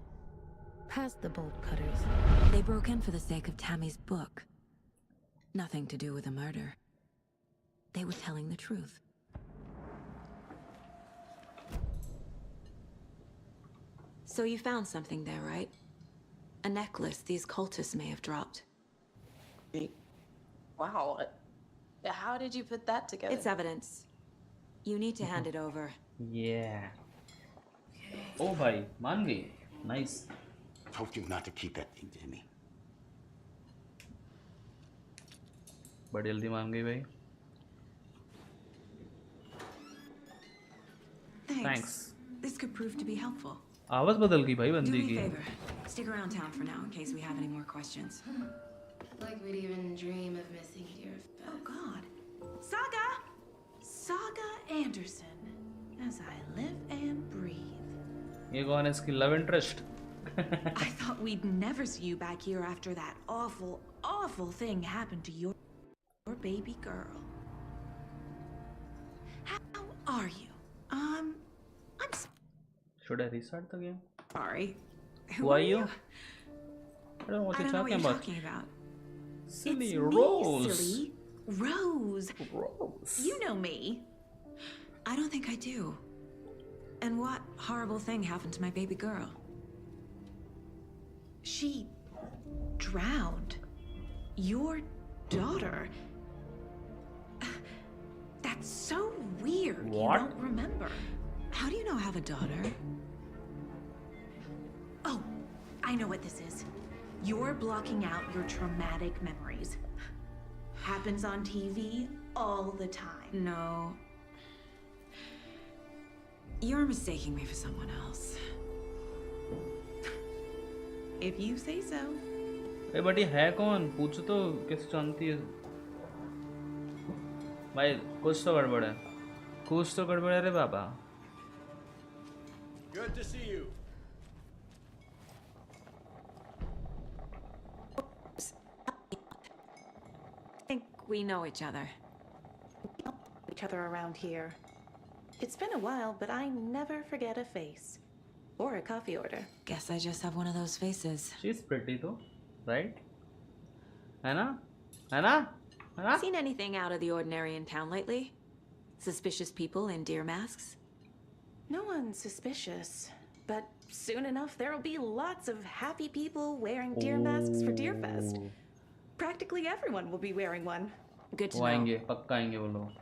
Past the bolt cutters. They broke in for the sake of Tammy's book. Nothing to do with a murder. They were telling the truth. So you found something there, right? A necklace these cultists may have dropped. Wow. How did you put that together? It's evidence. You need to hand it over. Yeah. Oh bhai, मान गई. Nice. Told you not to keep that thing to me. बड़ी जल्दी मान गई भाई. Thanks. This could prove to be helpful. आवाज बदल गई भाई Do बंदी me की. a favor. Stick around town for now in case we have any more questions. Like we'd even dream of missing dear Fez. Oh God. Saga Anderson. As I live and breathe. ये कौन है इसकी love interest? I thought we'd never see you back here after that awful, awful thing happened to your baby girl. How are you? I'm Should I restart the game? sorry. Who are you? I don't know what I you're don't know what talking you're about. talking about. Silly It's Rose. me, silly. Rose. Rose. You know me. I don't think I do. And what horrible thing happened to my baby girl? She drowned. Your daughter. That's so weird. What? You don't remember. How do you now have a daughter. Oh, I know what this is. You're blocking out your traumatic memories. Happens on TV all the time. No. You're mistaking me for someone else. If you say so. A but ये है कौन? पूछो तो कैसे जानती है? भाई कुछ तो गड़बड़ है, कुछ तो गड़बड़ है रे बाबा. Good to see you. I think we know each other. Each other around here. It's been a while, but I never forget a face. Or a coffee order. Guess I just have one of those faces. She's pretty though, right? Anna? Anna? Anna? Seen anything out of the ordinary in town lately? Suspicious people in deer masks? No one's suspicious. But soon enough, there'll be lots of happy people wearing deer masks for Deerfest. Practically everyone will be wearing one. Good to वो know. आएंगे, पक्का आएंगे वो लोग.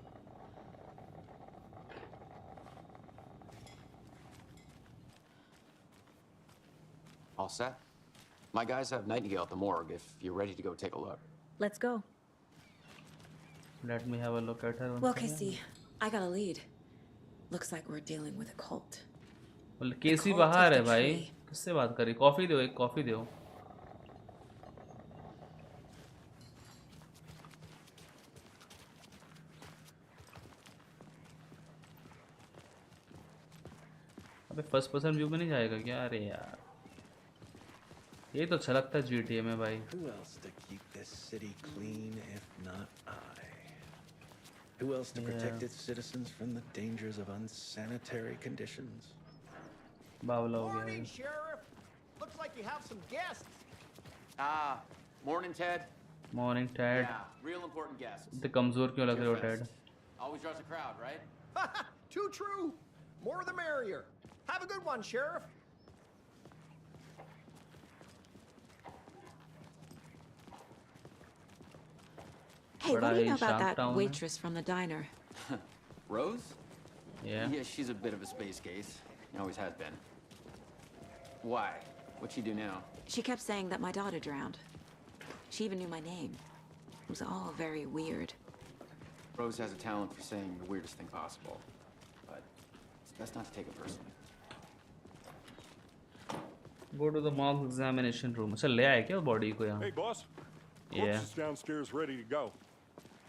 All set? My guys have Nightingale at the morgue if you're ready to go take a look. Let's go. Let me have a look at her. Well, Casey, I got a lead. Looks like we're dealing with a cult. well, केसी बाहर है भाई. किससे बात करी? Coffee दो, एक coffee दो. अबे फर्स्ट पर्सन व्यू में नहीं जाएगा क्या? अरे यार ये तो अच्छा लगता है GTA में भाई. Who else to keep this city clean if not I? Who else to protect its citizens from the dangers of unsanitary conditions? बावला हो गया. Morning, Sheriff. Looks like you have some guests. Morning, Ted. Morning, Ted. Yeah, real important guests. इतने कमजोर क्यों लग रहे हो, Ted? Always draws a crowd, right? Too true. More the merrier. Have a good one, Sheriff. Hey, what do you know about that waitress from the diner? Rose? Yeah. Yeah, she's a bit of a space case. Always has been. Why? What'd she do now? She kept saying that my daughter drowned. She even knew my name. It was all very weird. Rose has a talent for saying the weirdest thing possible. But it's best not to take it personally. Go to the morgue examination room. अच्छा ले आए क्या body को यहाँ? Hey, boss. Yeah. Corpse is downstairs, ready to go.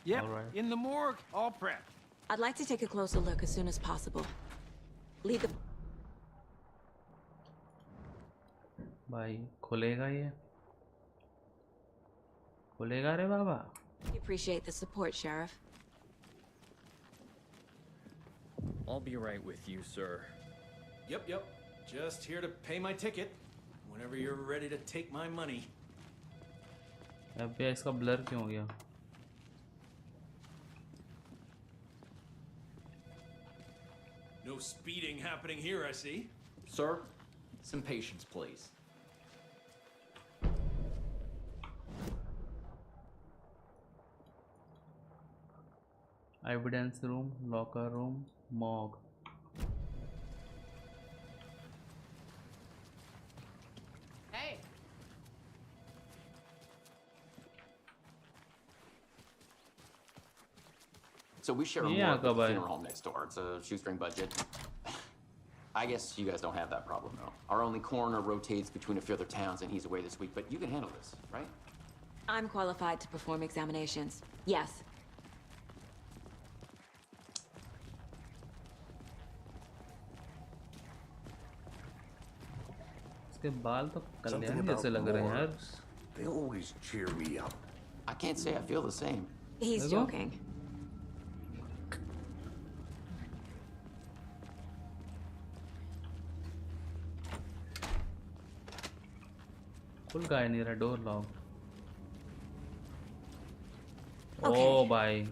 Yep, All right. in the morgue, all prepped. I'd like to take a closer look as soon as possible. Lead the... भाई खुलेगा ये? खुलेगा रे बाबा? We appreciate the support, Sheriff. I'll be right with you, sir. Yep. Just here to pay my ticket. Whenever you're ready to take my money. अबे इसका blur क्यों हो गया? No speeding happening here, I see. Sir, some patience, please. Evidence room, locker room, morgue. Hey! So we share a morgue with the funeral home next door. It's a shoestring budget. I guess you guys don't have that problem, though. Our only coroner rotates between a few other towns, and he's away this week. But you can handle this, right? I'm qualified to perform examinations. Yes. इसके बाल तो कल्याण जैसे लग रहे हैं यार. They always cheer me up. I can't say I feel the same. He's joking. खुल का है नहीं रहा, डोर लॉक. Okay. ओ भाई.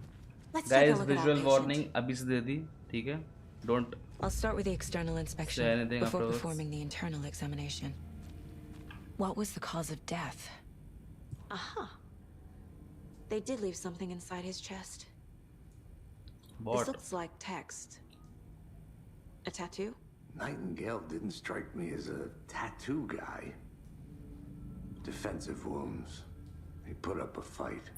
Let's take a Guys, look at our visual patient. warning अभी से दे दी, ठीक है? Don't I'll start with the external inspection say anything before afterwards. performing the internal examination. What was the cause of death? Aha. They did leave something inside his chest. What? This looks like text. A tattoo? Nightingale didn't strike me as a tattoo guy. Defensive wounds. He put up a fight.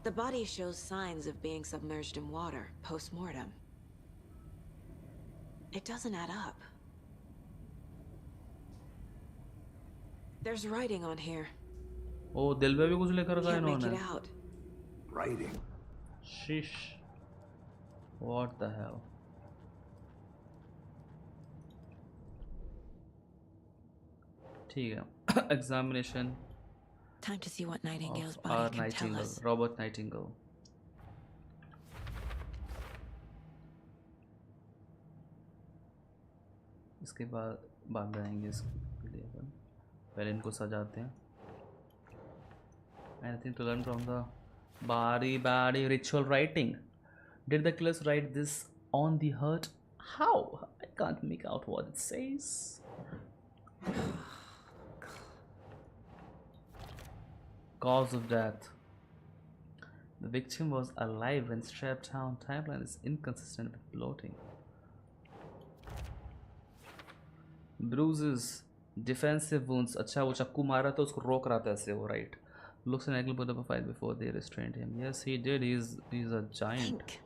The body shows signs of being submerged in water post-mortem. It doesn't add up. There's writing on here. Oh, दिल पे भी कुछ लिख रखा है Can't make it इन्होंने. out. Writing. Shish. What the hell? ठीक है. Examination Time to see what Nightingale's of our body can tell Nightingale, us. Robert Nightingale. इसके बाद जाएंगे इसके लिए अपन. पहले इनको सजाते हैं. Anything to learn from the body ritual writing? Did the killers write this on the hurt? How? I can't make out what it says. Cause of death. The victim was alive when strapped down. Timeline is inconsistent with bloating. Bruises, defensive wounds. अच्छा वो चक्कू मारा तो उसको रोक रहा था ऐसे वो right. Looks like Nigel put up a fight before they restrained him. Yes, he did. He's a giant. Think.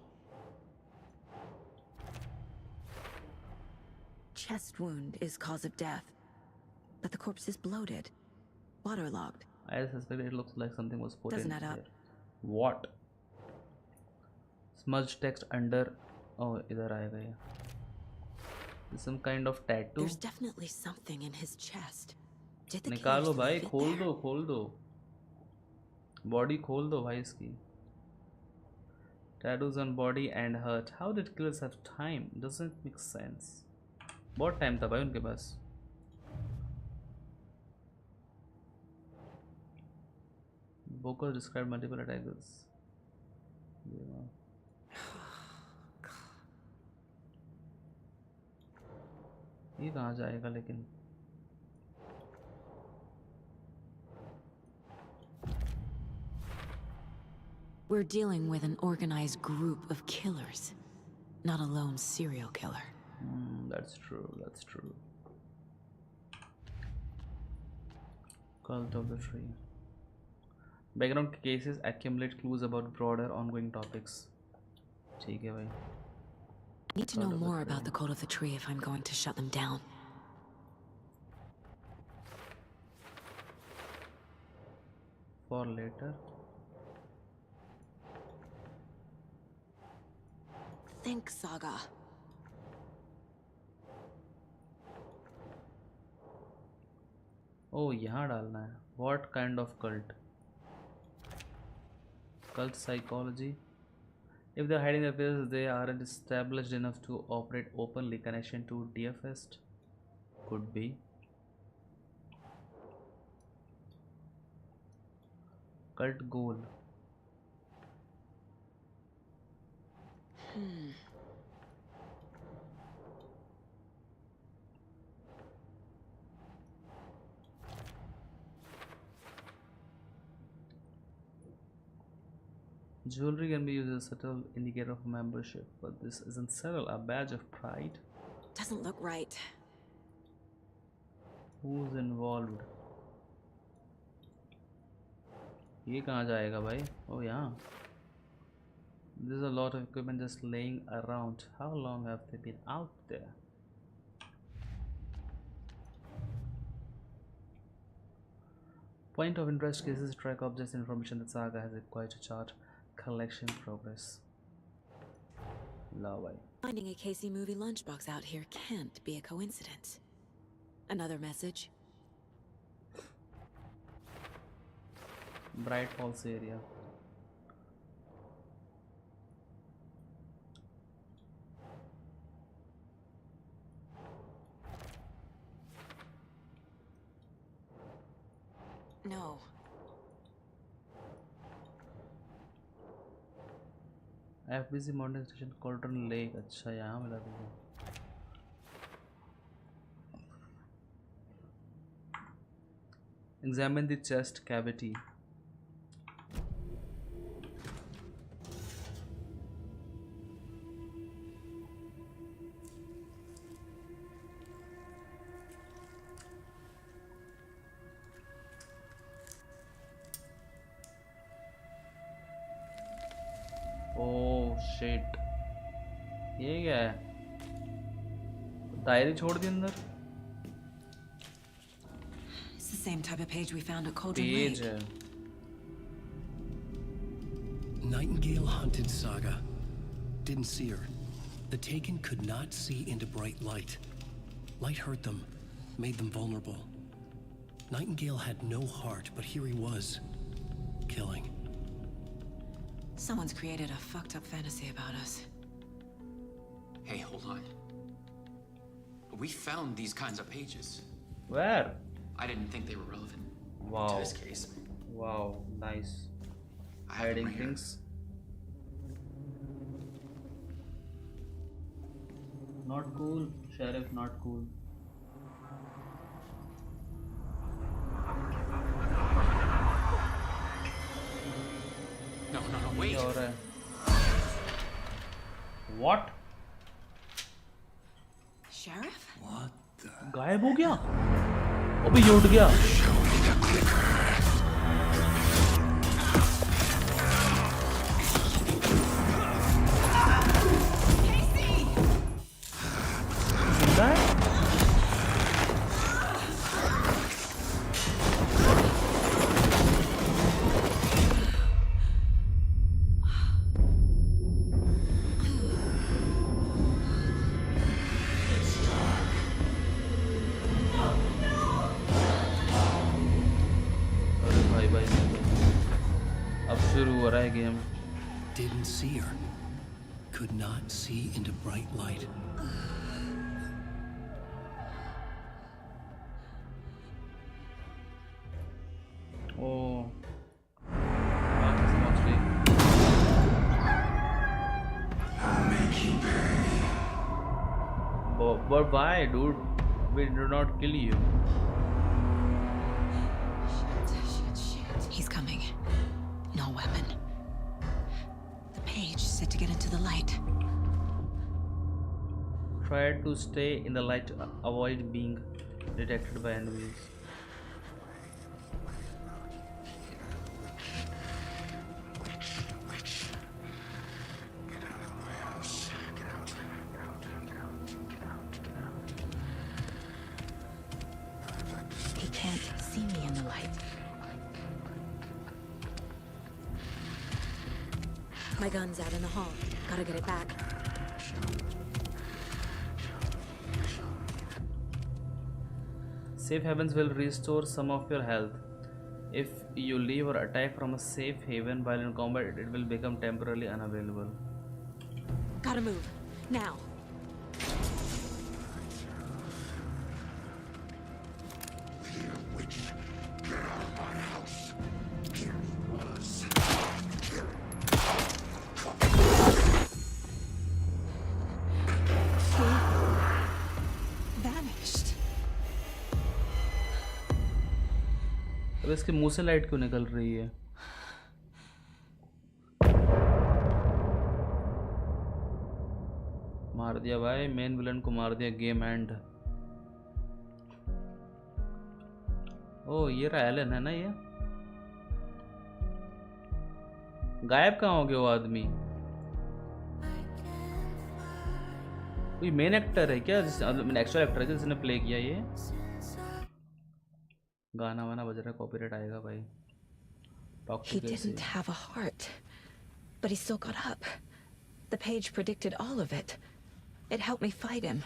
Chest wound is cause of death, but the corpse is bloated, waterlogged. I suspect it looks like something was put Doesn't in add up. here. What? Smudged text under. Oh, इधर आएगा ये. Some kind of tattoo. There's definitely something in his chest. Did the निकालो killers भाई, leave it खोल there? दो body खोल दो भाई इसकी. Tattoos on body and hurt. How did killers have time? Doesn't make sense. बहुत टाइम था भाई उनके पास. Bokos described multiple attackers. ये कहाँ जाएगा लेकिन? We're dealing with an organized group of killers, not a lone serial killer. That's true. That's true. Cult of the tree. Background cases accumulate clues about broader ongoing topics. ठीक है भाई. Need to know more about the code of the tree if I'm going to shut them down. For later. Think, Saga. Oh, यहाँ डालना है. What kind of cult? Cult psychology. If they're hiding their faces, they aren't established enough to operate openly. Connection to DFS could be. Cult goal. Jewelry can be used as a subtle indicator of membership, but this isn't subtle. A badge of pride? Doesn't look right. Who's involved? ये कहाँ जाएगा भाई? Oh yeah. There's a lot of equipment just laying around. How long have they been out there? Point of interest cases track objects information that Saga has acquired to chart collection progress. Love. Finding a Casey movie lunchbox out here can't be a coincidence. Another message. Bright Falls area. No. FBC Mountain Station, Cauldron Lake. अच्छा यहाँ मिला था. Examine the chest cavity. Shit, ये क्या है? Diary छोड़ दी अंदर। It's the same type of page we found at Cauldron page Lake. है। Nightingale hunted Saga. Didn't see her. The Taken could not see into bright light. Light hurt them, made them vulnerable. Nightingale had no heart, but here he was, killing. Someone's created a fucked up fantasy about us. Hey, hold on. We found these kinds of pages. Where? I didn't think they were relevant Wow. to this case. Wow, nice. I have them Hiding right here. things. Not cool, Sheriff, not cool. No, wait. क्या हो रहा है? What? Sheriff? गायब हो गया? अबे ये उठ गया। जिंदा है? अरे भाई भाई, अब शुरू हो रहा है game. Didn't see her. Could not see into bright light. Oh. That's mostly. I'll make you pay. But why, dude? We did not kill you. Shit. He's coming. No weapon. The page said to get into the light. Try to stay in the light to avoid being detected by enemies. He can't see me in the light. My gun's out in the hall. Gotta get it back. Safe havens will restore some of your health. If you leave or attack from a safe haven while in combat, it will become temporarily unavailable. Gotta move. Now. Vanished. अब इसके मुंह से light क्यों निकल रही है? मार दिया भाई, मेन विलन को मार दिया। Game and. ओ ये रहा एलन है ना? ये गायब कहाँ हो गया वो आदमी? कोई मेन एक्टर है क्या? एक्चुअल एक्टर है जिसने प्ले किया ये? गाना वाना बज रहा है, कॉपीराइट आएगा भाई। He didn't have a heart, but he still got up. The page predicted all of it. It helped me fight him.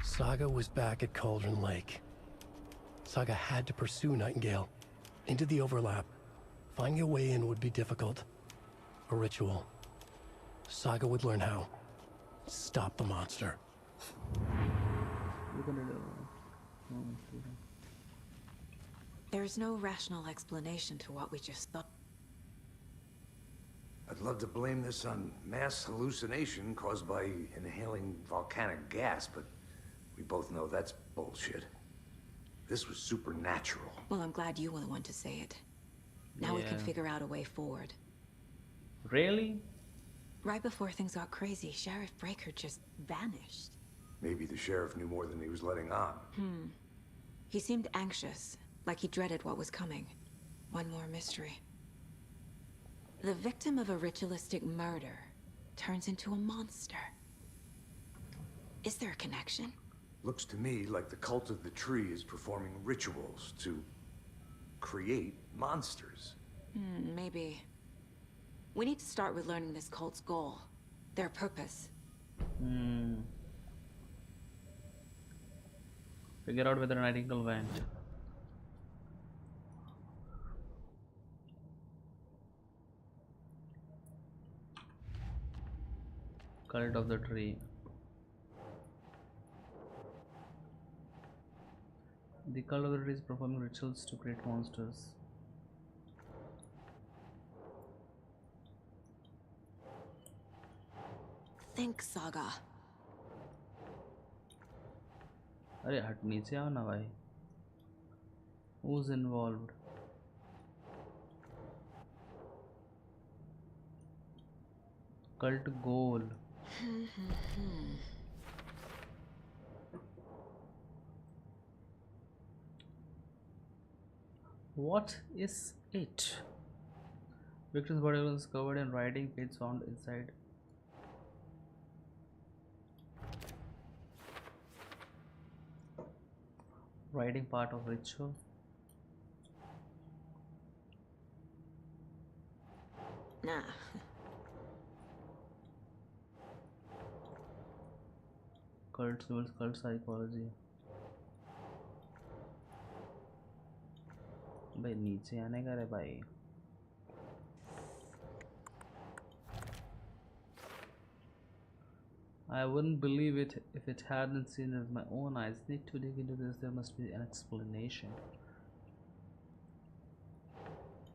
Saga was back at Cauldron Lake. Saga had to pursue Nightingale into the overlap. Finding a way in would be difficult. A ritual. Saga would learn how. Stop the monster. There's no rational explanation to what we just thought. I'd love to blame this on mass hallucination caused by inhaling volcanic gas, but we both know that's bullshit. This was supernatural. Well, I'm glad you were the one to say it. Now we can figure out a way forward. Really? Right before things got crazy, Sheriff Breaker just vanished. Maybe the sheriff knew more than he was letting on. He seemed anxious, like he dreaded what was coming. One more mystery. The victim of a ritualistic murder turns into a monster. Is there a connection? Looks to me like the cult of the tree is performing rituals to create monsters. Maybe. We need to start with learning this cult's goal, their purpose. Figure out whether Nightingale went. Cult of the tree. The cult of the tree is performing rituals to create monsters. Think, Saga. अरे हट नीचे आओ ना भाई. Who's involved? Cult goal. What is it? Victim's body was covered in writing, page found inside. Writing part of ritual. Nah. Cult symbols, cult psychology. भाई नीचे आने का रे भाई. I wouldn't believe it if it hadn't seen it with my own eyes. Need to dig into this. There must be an explanation.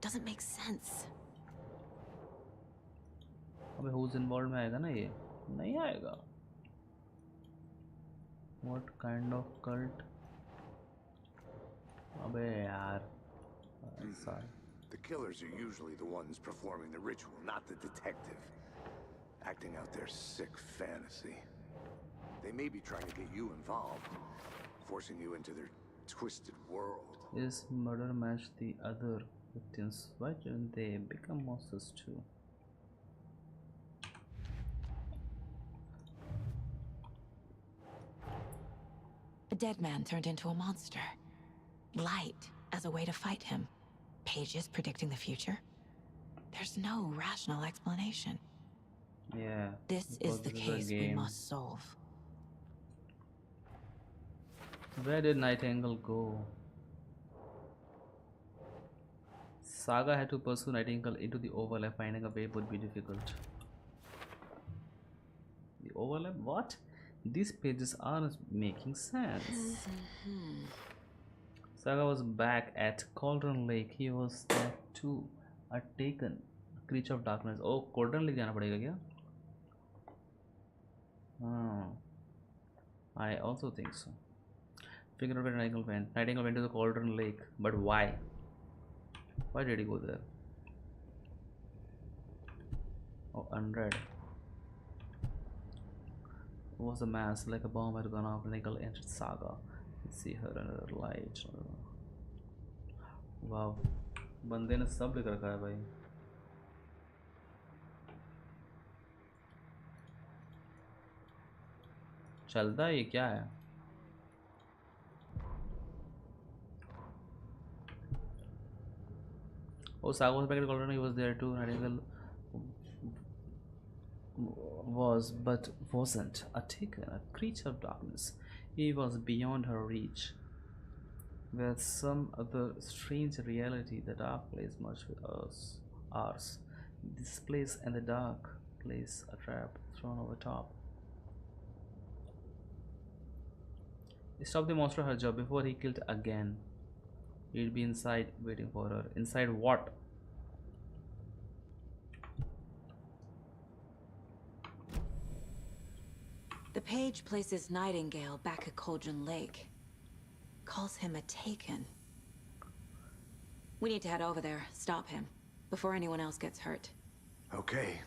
Doesn't make sense. अबे who's involved में आएगा ना ये? नहीं आएगा. What kind of cult? अबे यार. Sorry. The killers are usually the ones performing the ritual, not the detective. Acting out their sick fantasy. They may be trying to get you involved, forcing you into their twisted world. Is murder match the other victims? Why didn't they become monsters too? A dead man turned into a monster. Light as a way to fight him. Pages predicting the future. There's no rational explanation. Yeah. This is the case we must solve. Where did Nightingale go? Saga had to pursue Nightingale into the overlap. Finding a way would be difficult. The overlap? What? These pages aren't making sense. Saga was back at Cauldron Lake. He was there too. A taken creature of darkness. Oh, Cauldron Lake जाना पड़ेगा क्या? I also think so. Figure out where Nightingale went. Nightingale went to the Cauldron Lake, but why? Why did he go there? Oh, unread. It was a mass, like a bomb had gone off. Nightingale entered Saga. You see her under the light. Wow. बंदे ने सब लिख रखा है भाई. चलता है ये क्या है? Oh, Saga was back at Colorado. He was there too. Nightingale was, but wasn't, a taken, a creature of darkness. He was beyond her reach. With some other strange reality, the dark place much with us, ours. This place and the dark place, a trap thrown over top. Stop the monster her job before he killed again. He'd be inside waiting for her. Inside what? The page places Nightingale back at Cauldron Lake. Calls him a taken. We need to head over there, stop him, before anyone else gets hurt. Okay.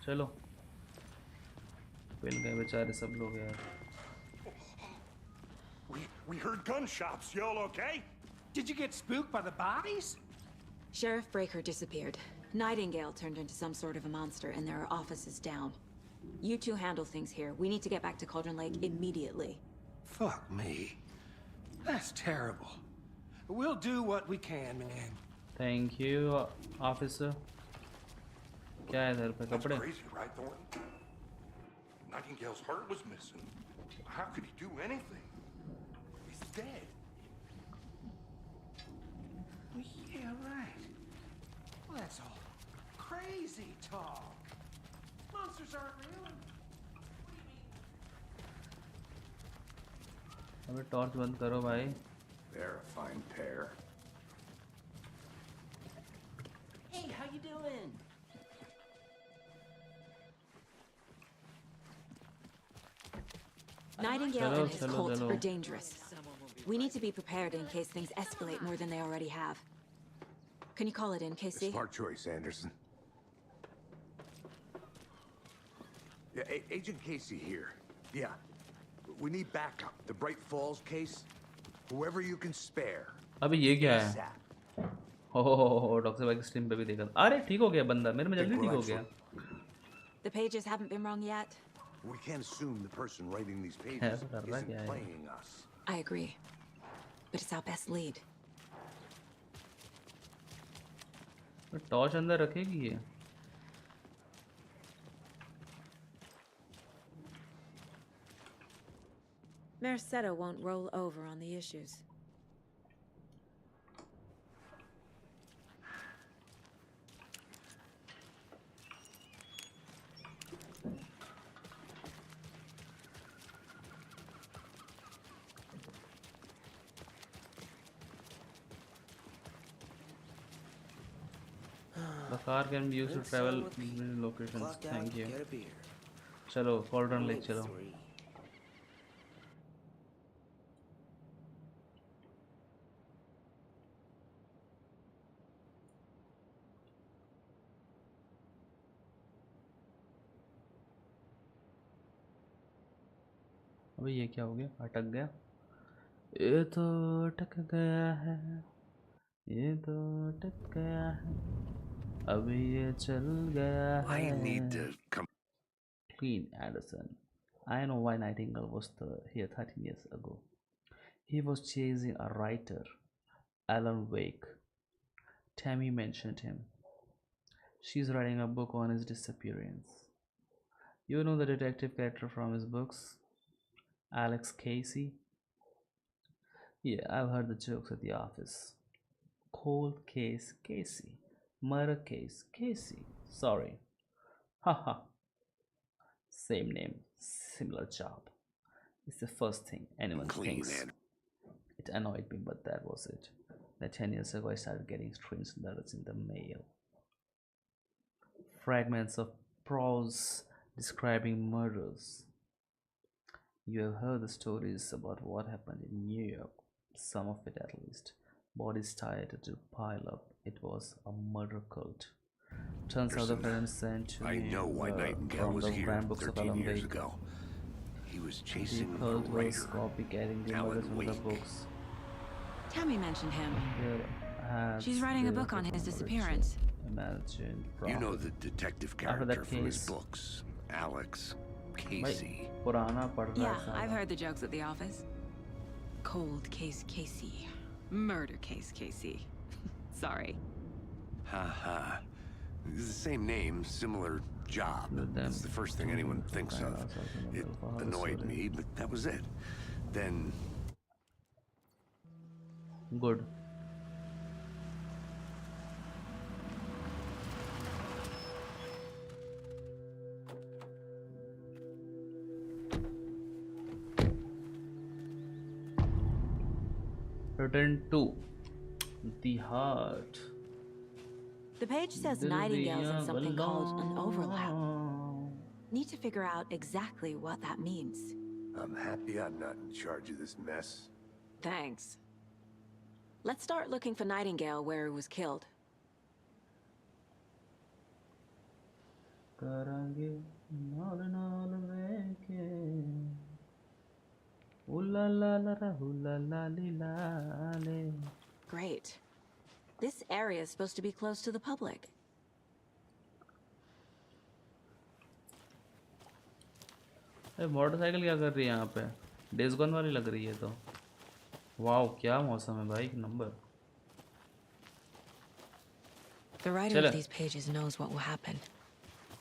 चलो. मिल गए बेचारे सब लोग यार. We heard gunshots. Y'all okay? Did you get spooked by the bodies? Sheriff Breaker disappeared. Nightingale turned into some sort of a monster, and there are offices down. You two handle things here. We need to get back to Cauldron Lake immediately. Fuck me. That's terrible. We'll do what we can, man. Thank you, officer. क्या है इधर पे कपड़े? That's crazy, right, Thornton? Nightingale's heart was missing. How could he do anything? He's dead. Yeah, right. Well, that's all crazy talk. Monsters aren't real. अबे torch बंद करो भाई. They're a fine pair. Hey, how you doing? Nightingale and his cult are dangerous. We need to be prepared in case things escalate more than they already have. Can you call it in, Casey? Smart choice, Anderson. Yeah, Agent Casey here. Yeah. We need backup. The Bright Falls case. Whoever you can spare. अबे ये क्या है? हो doctor भाई की stream पे भी देखा. अरे ठीक हो गया बंदा. मेरे में जल्दी ठीक हो गया. The pages haven't been wrong yet. We can't assume the person writing these pages isn't playing us. I agree. But it's our best lead. Torch अंदर रखेगी ये. Mercado won't roll over on the issues. The car can be used to travel between locations. Thank you. चलो Cauldron Lake चलो. अबे ये क्या हो गया? अटक गया. ये तो अटक गया है. ये तो अटक गया है. अभी ये चल गया है. I need to come. Clean Anderson. I know why Nightingale was here 13 years ago. He was chasing a writer, Alan Wake. Tammy mentioned him. She's writing a book on his disappearance. You know the detective character from his books? Alex Casey? Yeah, I've heard the jokes at the office. Cold case Casey. Murder case Casey. Sorry. Haha. Same name, similar job. It's the first thing anyone thinks. It annoyed me, but that was it. Then 10 years ago, I started getting strange letters in the mail. Fragments of prose describing murders. You have heard the stories about what happened in New York, some of it at least. Bodies tied to pile up. It was a murder cult. Turns out the parents sent to I know why Nightingale was here 13 years ago. He was chasing the cult was copycatting the murders from the books. Tammy mentioned him. She's writing a book on his disappearance. Imagine. You know the detective character from his books, Alex Casey. Yeah, I've heard the jokes at the office. Cold case Casey. Murder case Casey. Sorry. Ha ha. It's the same name, similar job. That's the first thing anyone thinks of. It annoyed me, but that was it. Then... Good. Return to the heart. The page says Nightingale's in something called an overlap. Need to figure out exactly what that means. I'm happy I'm not in charge of this mess. Thanks. Let's start looking for Nightingale where he was killed. Great. This area is supposed to be closed to the public. Motorcycle क्या कर रही है यहाँ पे? Days gone वाली लग रही है तो। वाओ क्या मौसम है भाई, एक number. The writer of these pages knows what will happen.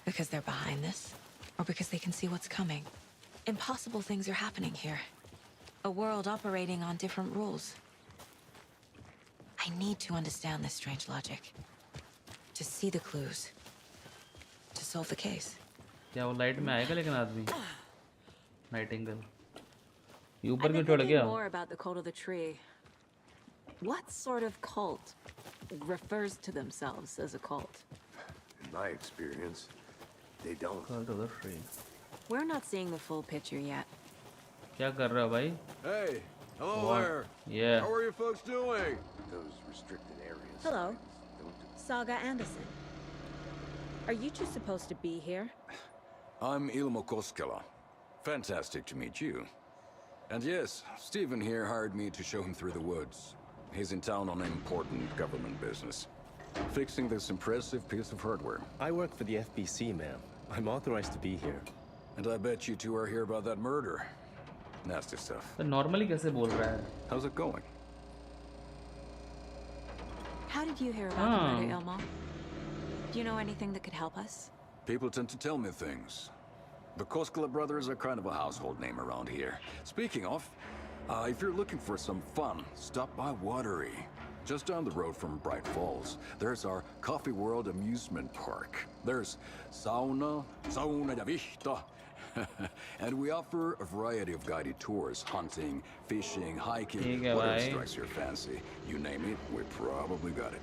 Because they're behind this, or because they can see what's coming. Impossible things are happening here. A world operating on different rules. I need to understand this strange logic. To see the clues. To solve the case. क्या वो light में आएगा लेकिन आदमी? Nightingale. ये ऊपर I've क्यों been चढ़ thinking गया? more about the cult of the tree. What sort of cult refers to themselves as a cult? In my experience, they don't. Cult of the tree. We're not seeing the full picture yet. क्या कर रहा है भाई? Hey, hello What? there. Yeah. How are you folks doing? Those restricted areas. Hello. Saga Anderson. Are you two supposed to be here? I'm Ilmo Koskela. Fantastic to meet you. And yes, Stephen here hired me to show him through the woods. He's in town on important government business. Fixing this impressive piece of hardware. I work for the FBC, ma'am. I'm authorized to be here. And I bet you two are here about that murder. Nasty stuff. तो normally कैसे बोल रहा है? How's it going? How did you hear about the murder, Ilmo? Do you know anything that could help us? People tend to tell me things. The Koskela brothers are kind of a household name around here. Speaking of, if you're looking for some fun, stop by Watery. Just down the road from Bright Falls, there's our Coffee World amusement park. There's sauna ja vihta. And we offer a variety of guided tours, hunting, fishing, hiking, whatever strikes your fancy. You name it, we probably got it.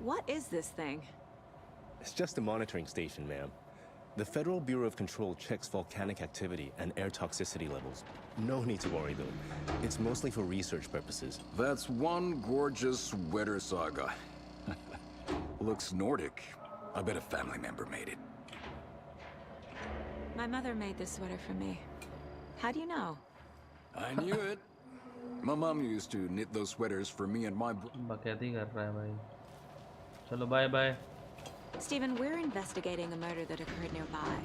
What is this thing? It's just a monitoring station, ma'am. The Federal Bureau of Control checks volcanic activity and air toxicity levels. No need to worry, though. It's mostly for research purposes. That's one gorgeous sweater, Saga. Looks Nordic. I bet a family member made it. My mother made this sweater for me. How do you know? I knew it. My mom used to knit those sweaters for me and my बकैती कर रहा है भाई. चलो bye bye. Stephen, we're investigating a murder that occurred nearby.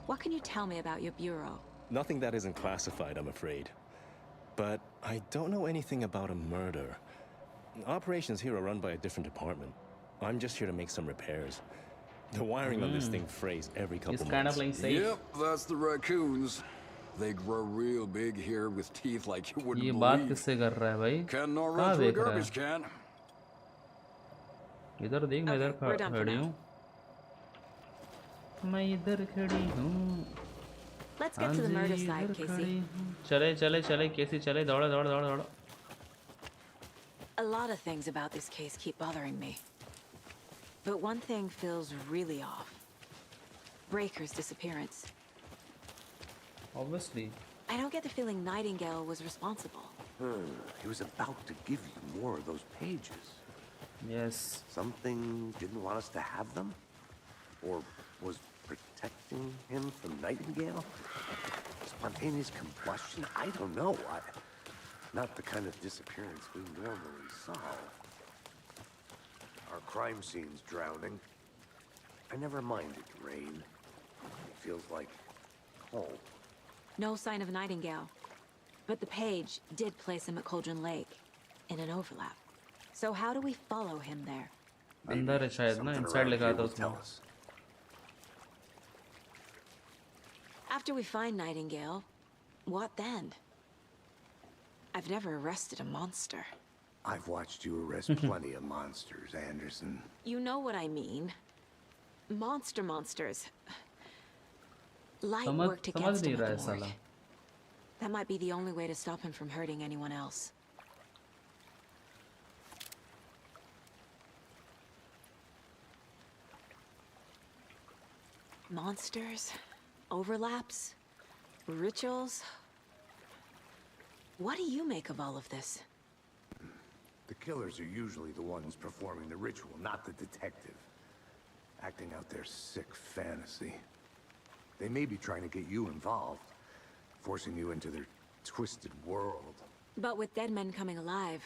What can you tell me about your bureau? Nothing that isn't classified, I'm afraid. But I don't know anything about a murder. Operations here are run by a different department. I'm just here to make some repairs. The wiring on this thing frays every couple months. It's kind of playing safe. Yep, that's the raccoons. They grow real big here with teeth like you wouldn't ये believe. बात किससे कर रहा है भाई? Cannot कहाँ run through a देख रहा garbage है? can. इधर देख, मैं इधर खड़ी हूँ. मैं इधर खड़ी हूँ. Let's get to the murder side, Casey. चले चले चले केसी चले, दौड़ा दौड़ा दौड़ा दौड़ा. A lot of things about this case keep bothering me. But one thing feels really off. Breaker's disappearance. Obviously. I don't get the feeling Nightingale was responsible. He was about to give you more of those pages. Yes. Something didn't want us to have them? Or was protecting him from Nightingale? Spontaneous combustion? I don't know. Not the kind of disappearance we normally solve. Our crime scene's drowning. I never minded rain. It feels like home. No sign of Nightingale. But the page did place him at Cauldron Lake, in an overlap. So how do we follow him there? अंदर है शायद ना, inside लिखा था उसमें. After we find Nightingale, what then? I've never arrested a monster. I've watched you arrest plenty of monsters, Anderson. You know what I mean. Monsters. Light worked against him at the morgue. That might be the only way to stop him from hurting anyone else. Monsters, overlaps, rituals. What do you make of all of this? The killers are usually the ones performing the ritual, not the detective. Acting out their sick fantasy. They may be trying to get you involved, forcing you into their twisted world. But with dead men coming alive,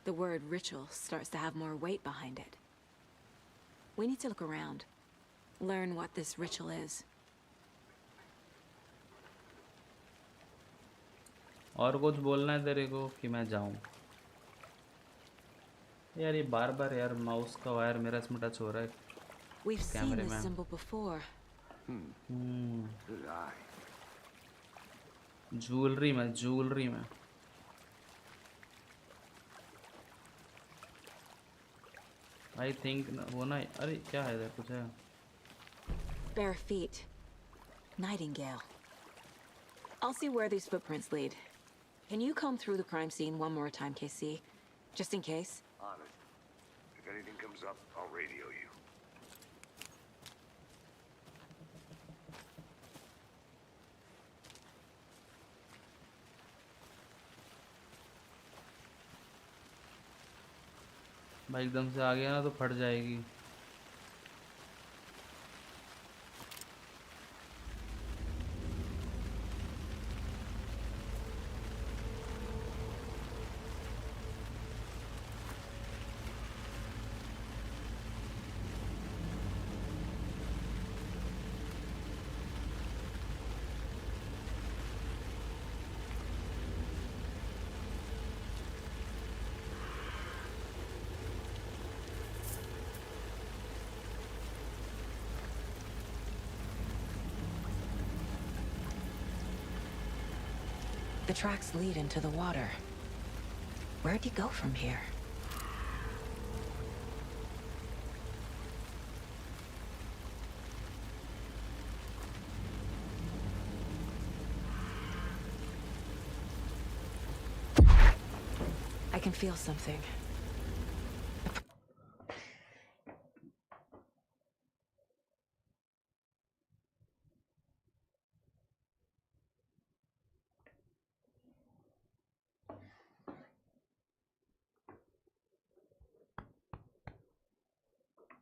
the word ritual starts to have more weight behind it. We need to look around, learn what this ritual is. और कुछ बोलना है तेरे को कि मैं जाऊं? यार ये बार-बार यार माउस का वायर मेरा इसमें टच हो रहा है We've seen कैमरे this में। symbol before. Good eye. Jewellery में आई थिंक वो ना, अरे क्या है इधर कुछ है? Bare feet. Nightingale. I'll see where these footprints lead. Can you comb through the crime scene one more time, KC? Just in case? On it. If anything comes up, I'll radio you. भाई एकदम से आ गया ना तो फट जाएगी। The tracks lead into the water. Where'd he go from here? I can feel something.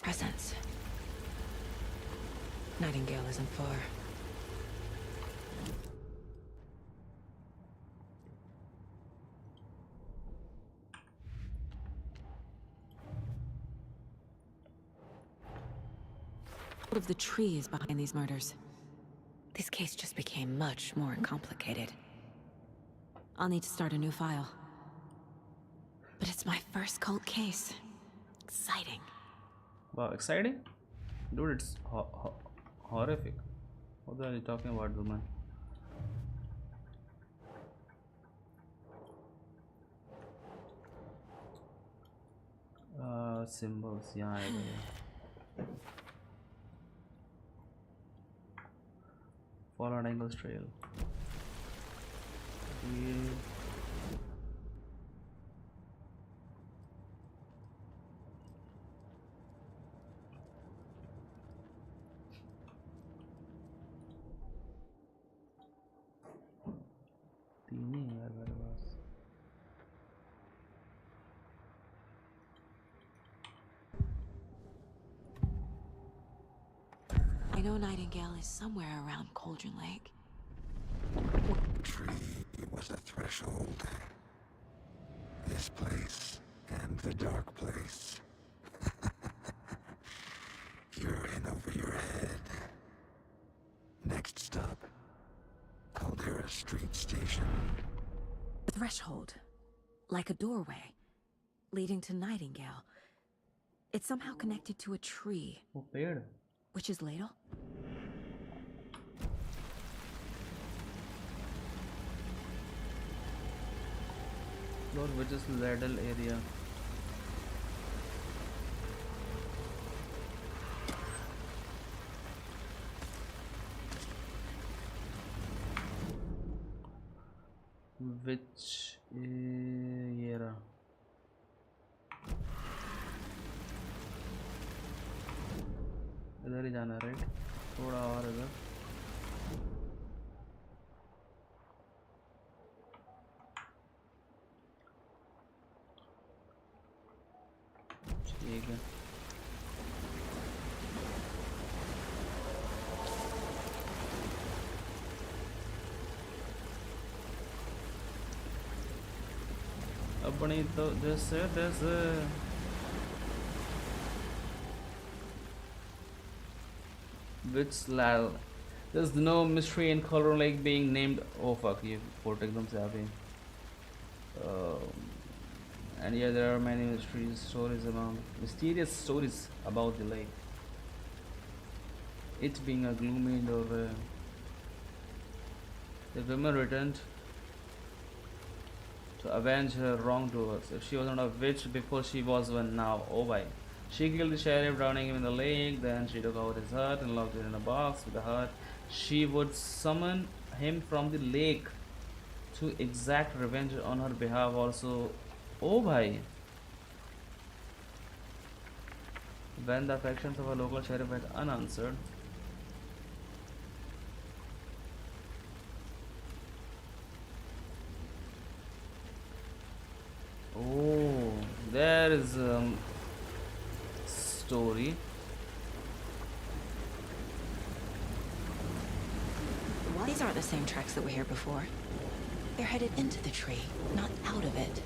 Presence. Nightingale isn't far. What of the trees behind these murders? This case just became much more complicated. I'll need to start a new file. But it's my first cult case. Exciting. Wow, exciting? Dude, it's horrific. What are you talking about, woman? Symbols, yeah, Fallen Angles Trail. I know Nightingale is somewhere around Cauldron Lake. The tree was a threshold. This place and the dark place. You're in over your head. Next stop, Caldera Street Station. A threshold, like a doorway, leading to Nightingale. It's somehow connected to a tree. Oh, ped. Witch's Ladle? Lord Witch's Ladle area. Which era? इधर ही जाना, right? थोड़ा और इधर। ठीक है। अपनी तो जैसे जैसे which lal there's no mystery in Color Lake being named. Oh fuck, ये फोटो एकदम से आ गई. And yeah, there are many mysterious stories about the lake. It being a gloomy doorway. The woman returned to avenge her wrongdoers. If she was not a witch before, she was one now. Oh boy. She killed the sheriff, drowning him in the lake. Then she took out his heart and locked it in a box with the heart. She would summon him from the lake to exact revenge on her behalf also. Oh boy. When the affections of a local sheriff went unanswered, oh, there is story. Well, these aren't the same tracks that were here before. They're headed into the tree, not out of it.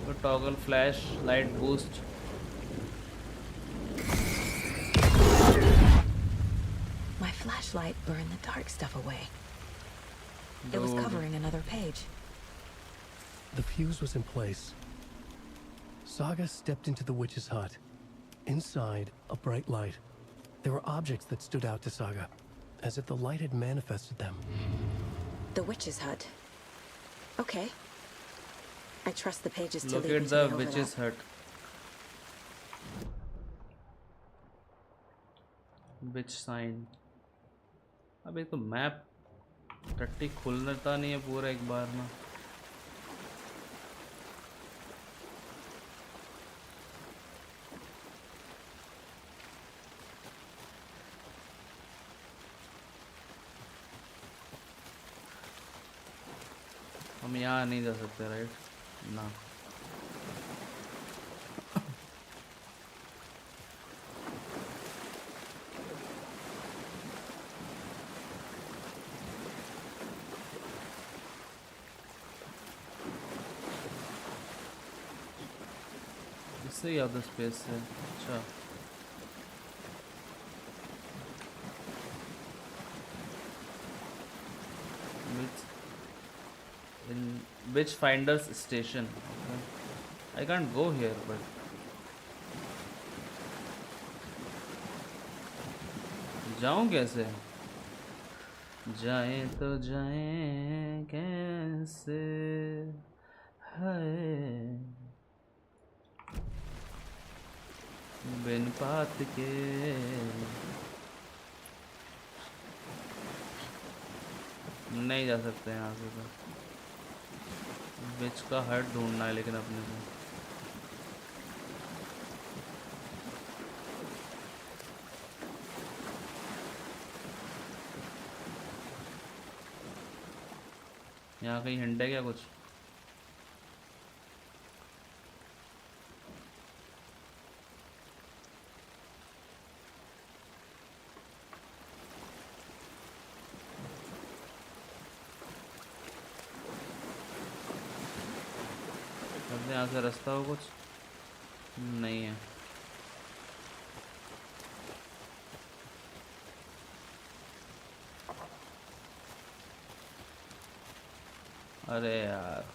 So toggle flash light boost. My flashlight burned the dark stuff away. It was covering another page. The fuse was in place. Saga stepped into the witch's hut. Inside, a bright light. There were objects that stood out to Saga, as if the light had manifested them. The witch's hut. Okay. I trust the pages to Look lead me at to the the witch's hut. Witch sign. अब एक तो map टट्टी खुलता नहीं है पूरा एक बार में. हम यहाँ नहीं जा सकते, राइट? ना. इससे ही आधा स्पेस से. अच्छा. In Witchfinder's station. Okay. I can't go here, but जाऊं कैसे? जाएं तो जाएं कैसे? है बिन पात के. नहीं जा सकते यहाँ से तो. विच का हट ढूंढना है लेकिन अपने को. यहाँ कहीं हिंट है क्या कुछ? यहाँ से रास्ता हो कुछ? नहीं है. अरे यार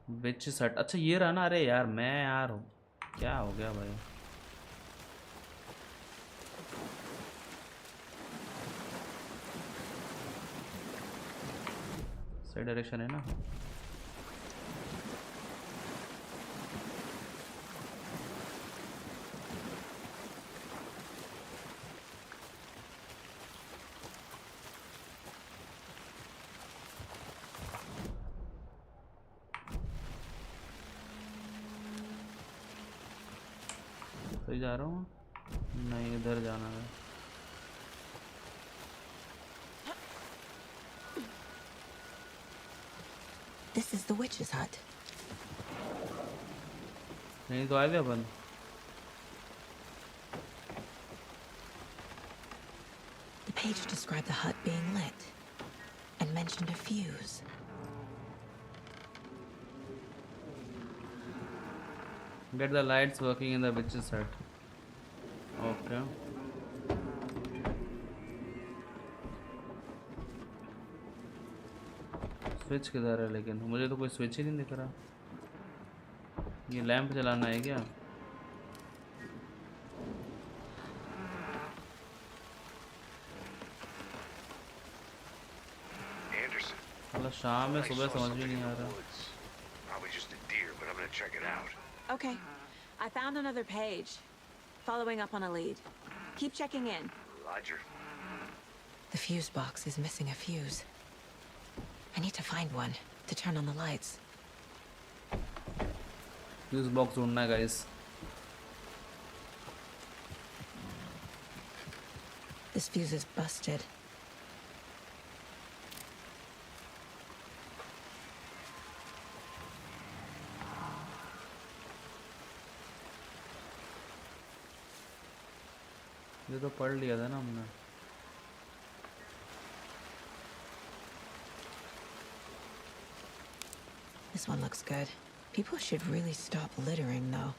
विच सट. अच्छा ये रहा ना. अरे यार मैं यार क्या हो गया भाई? सही डायरेक्शन है ना? तो जा रहा हूँ. नहीं इधर जाना है. This is the witch's hut. नहीं तो आए थे अपन. The page described the hut being lit, and mentioned a fuse. Get the lights working in the witch's hut. Okay. Switch किधर है? लेकिन मुझे तो कोई स्विच ही नहीं दिख रहा. ये लैंप जलाना है क्या? मतलब शाम में सुबह समझ भी नहीं आ रहा. Probably just a deer, but I'm gonna check it out. Okay, I found another page. Following up on a lead. Keep checking in. Roger. The fuse box is missing a fuse. I need to find one to turn on the lights. Fuse box ढूंढना है guys. This fuse is busted. ये तो पढ़ लिया था ना हमने. This one looks good. People should really stop littering, though.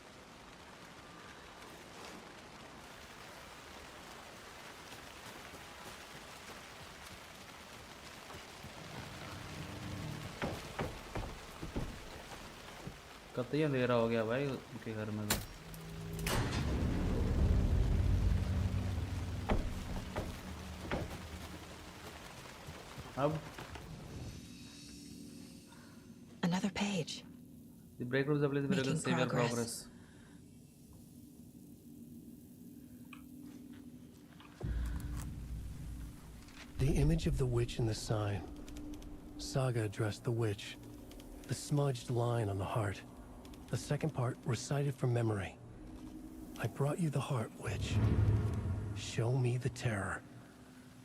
कतई अंधेरा हो गया भाई उनके घर में तो. अब Another page. The break room is a place where you can Making save your progress. progress. The image of the witch in the sign. Saga addressed the witch. The smudged line on the heart. The second part recited from memory. I brought you the heart, witch. Show me the terror.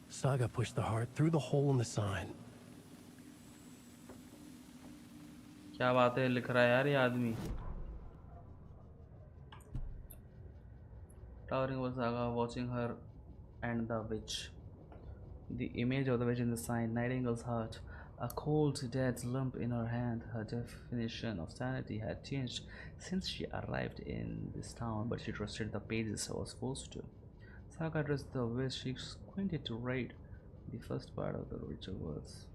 Saga pushed the heart through the hole in the sign. क्या बातें लिख रहा है यार ये आदमी. Towering was Saga watching her and the witch. The image of the witch in the sign, Nightingale's heart, a cold, dead lump in her hand. Her definition of sanity had changed since she arrived in this town, but she trusted the pages she was supposed to. Saga addressed the witch. She squinted to read the first part of the ritual words.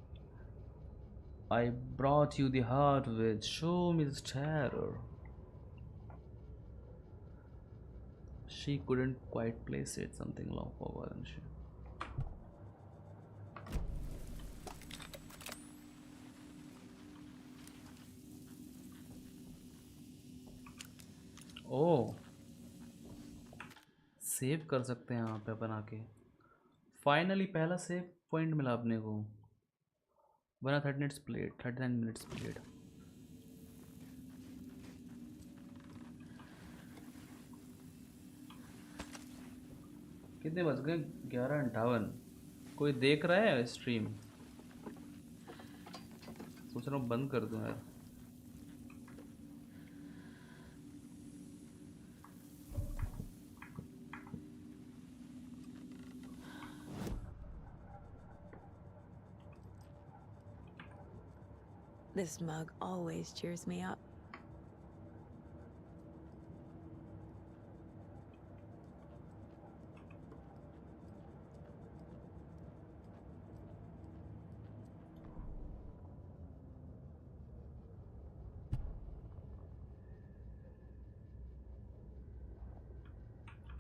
I brought you the heart, witch. Show me the terror. She couldn't quite place it. Something long forgotten. She. Oh. Save कर सकते हैं यहाँ पे बना के. Finally पहला save point मिला अपने को. बना 39 minutes played. कितने बज गए? 11:58. कोई देख रहा है स्ट्रीम? सोच रहा हूँ बंद कर दूँ यार. This mug always cheers me up.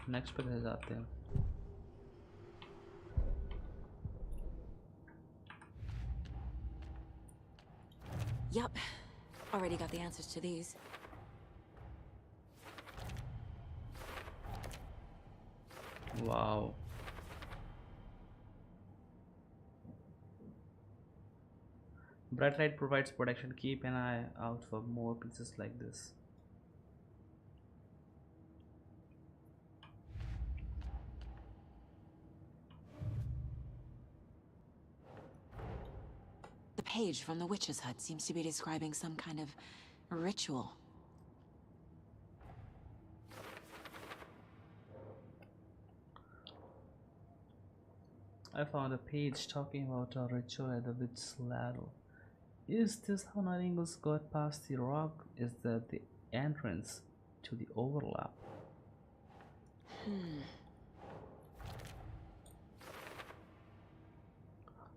Next पे कैसे जाते हैं? Yup. Already got the answers to these. Wow. Bright light provides protection. Keep an eye out for more pieces like this. The page from the witch's hut seems to be describing some kind of ritual. I found a page talking about a ritual at the witch's ladle. Is this how Nightingales got past the rock? Is that the entrance to the overlap?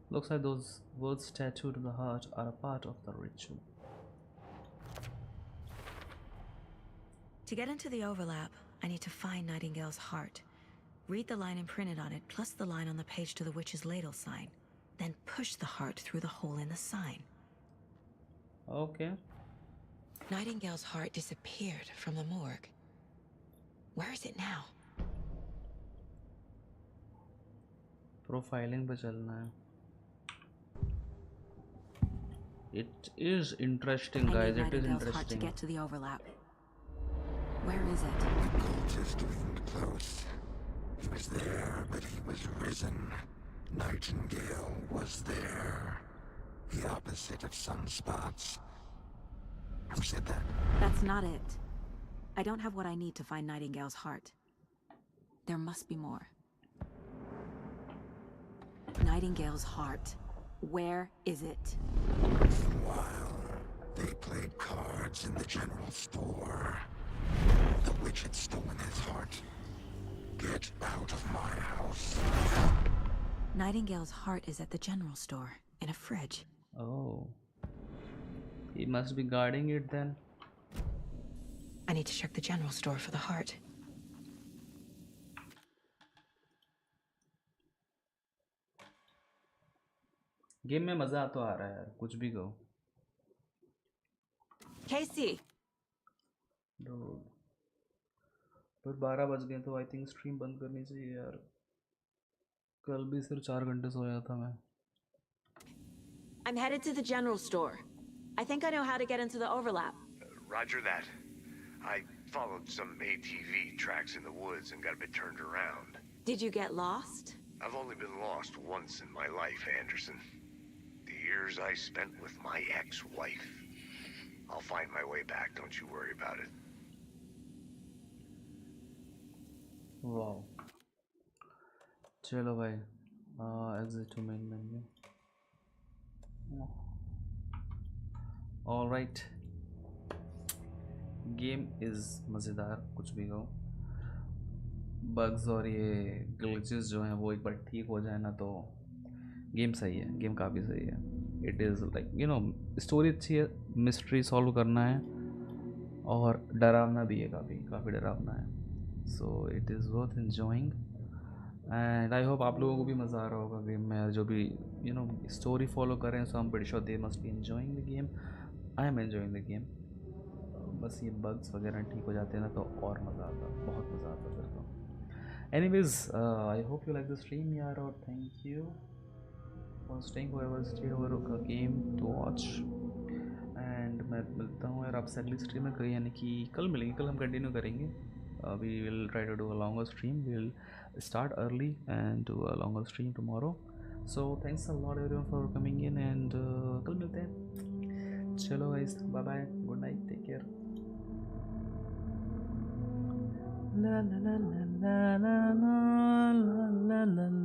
Looks like those words tattooed to the heart are a part of the ritual. To get into the overlap, I need to find Nightingale's heart. Read the line imprinted on it, plus the line on the page to the witch's ladle sign. Then push the heart through the hole in the sign. Okay. Nightingale's heart disappeared from the morgue. Where is it now? Profiling पे चलना है. It is interesting, guys. It is interesting. Heart to get to the overlap. Where is it? The cultist leaned close. He was there, but he was risen. Nightingale was there. The opposite of sunspots. Who said that? That's not it. I don't have what I need to find Nightingale's heart. There must be more. Nightingale's heart. Where is it? While they played cards in the general store, the witch had stolen his heart. Get out of my house. Nightingale's heart is at the general store, in a fridge. Oh. He must be guarding it then. I need to check the general store for the heart. Game में मजा तो आ रहा है यार, कुछ भी कहो. Casey. पर 12 बज गए तो आई थिंक स्ट्रीम बंद करनी चाहिए यार. कल भी सिर्फ 4 घंटे सोया था मैं. I'm headed to the general store. I think I know how to get into the overlap. Roger that. I followed some ATV tracks in the woods and got a bit turned around. Did you get lost? I've only been lost once in my life, Anderson. The years I spent with my ex-wife. I'll find my way back, don't you worry about it. Wow. चलो भाई. Exit to main menu. All right. Game is मज़ेदार, कुछ भी कहो. Bugs और ये glitches जो हैं वो एक बार ठीक हो जाए ना तो गेम सही है. गेम काफ़ी सही है. It is like you know story अच्छी है, मिस्ट्री सॉल्व करना है और डरावना भी है, काफ़ी डरावना है. So it is worth enjoying and I hope आप लोगों को भी मज़ा आ रहा होगा गेम में. जो भी यू नो स्टोरी फॉलो कर रहे हैं, so I am pretty sure they must be enjoying the game. I am enjoying the game. बस ये बग्स वगैरह ठीक हो जाते हैं ना तो और मज़ा आता, बहुत मज़ा आता फिर तो. Anyways I hope you like the stream यार, और thank you for staying whoever stayed over the game to watch. And मैं मिलता हूँ यार आपसे अगली स्ट्रीम में कहीं, यानी कि कल मिलेंगे. कल हम कंटिन्यू करेंगे. We will try to do a longer stream. We will start early and do a longer stream tomorrow. So thanks a lot everyone for coming in and कल मिलते हैं. चलो guys, bye bye, good night, take care. La la la la la la la la la la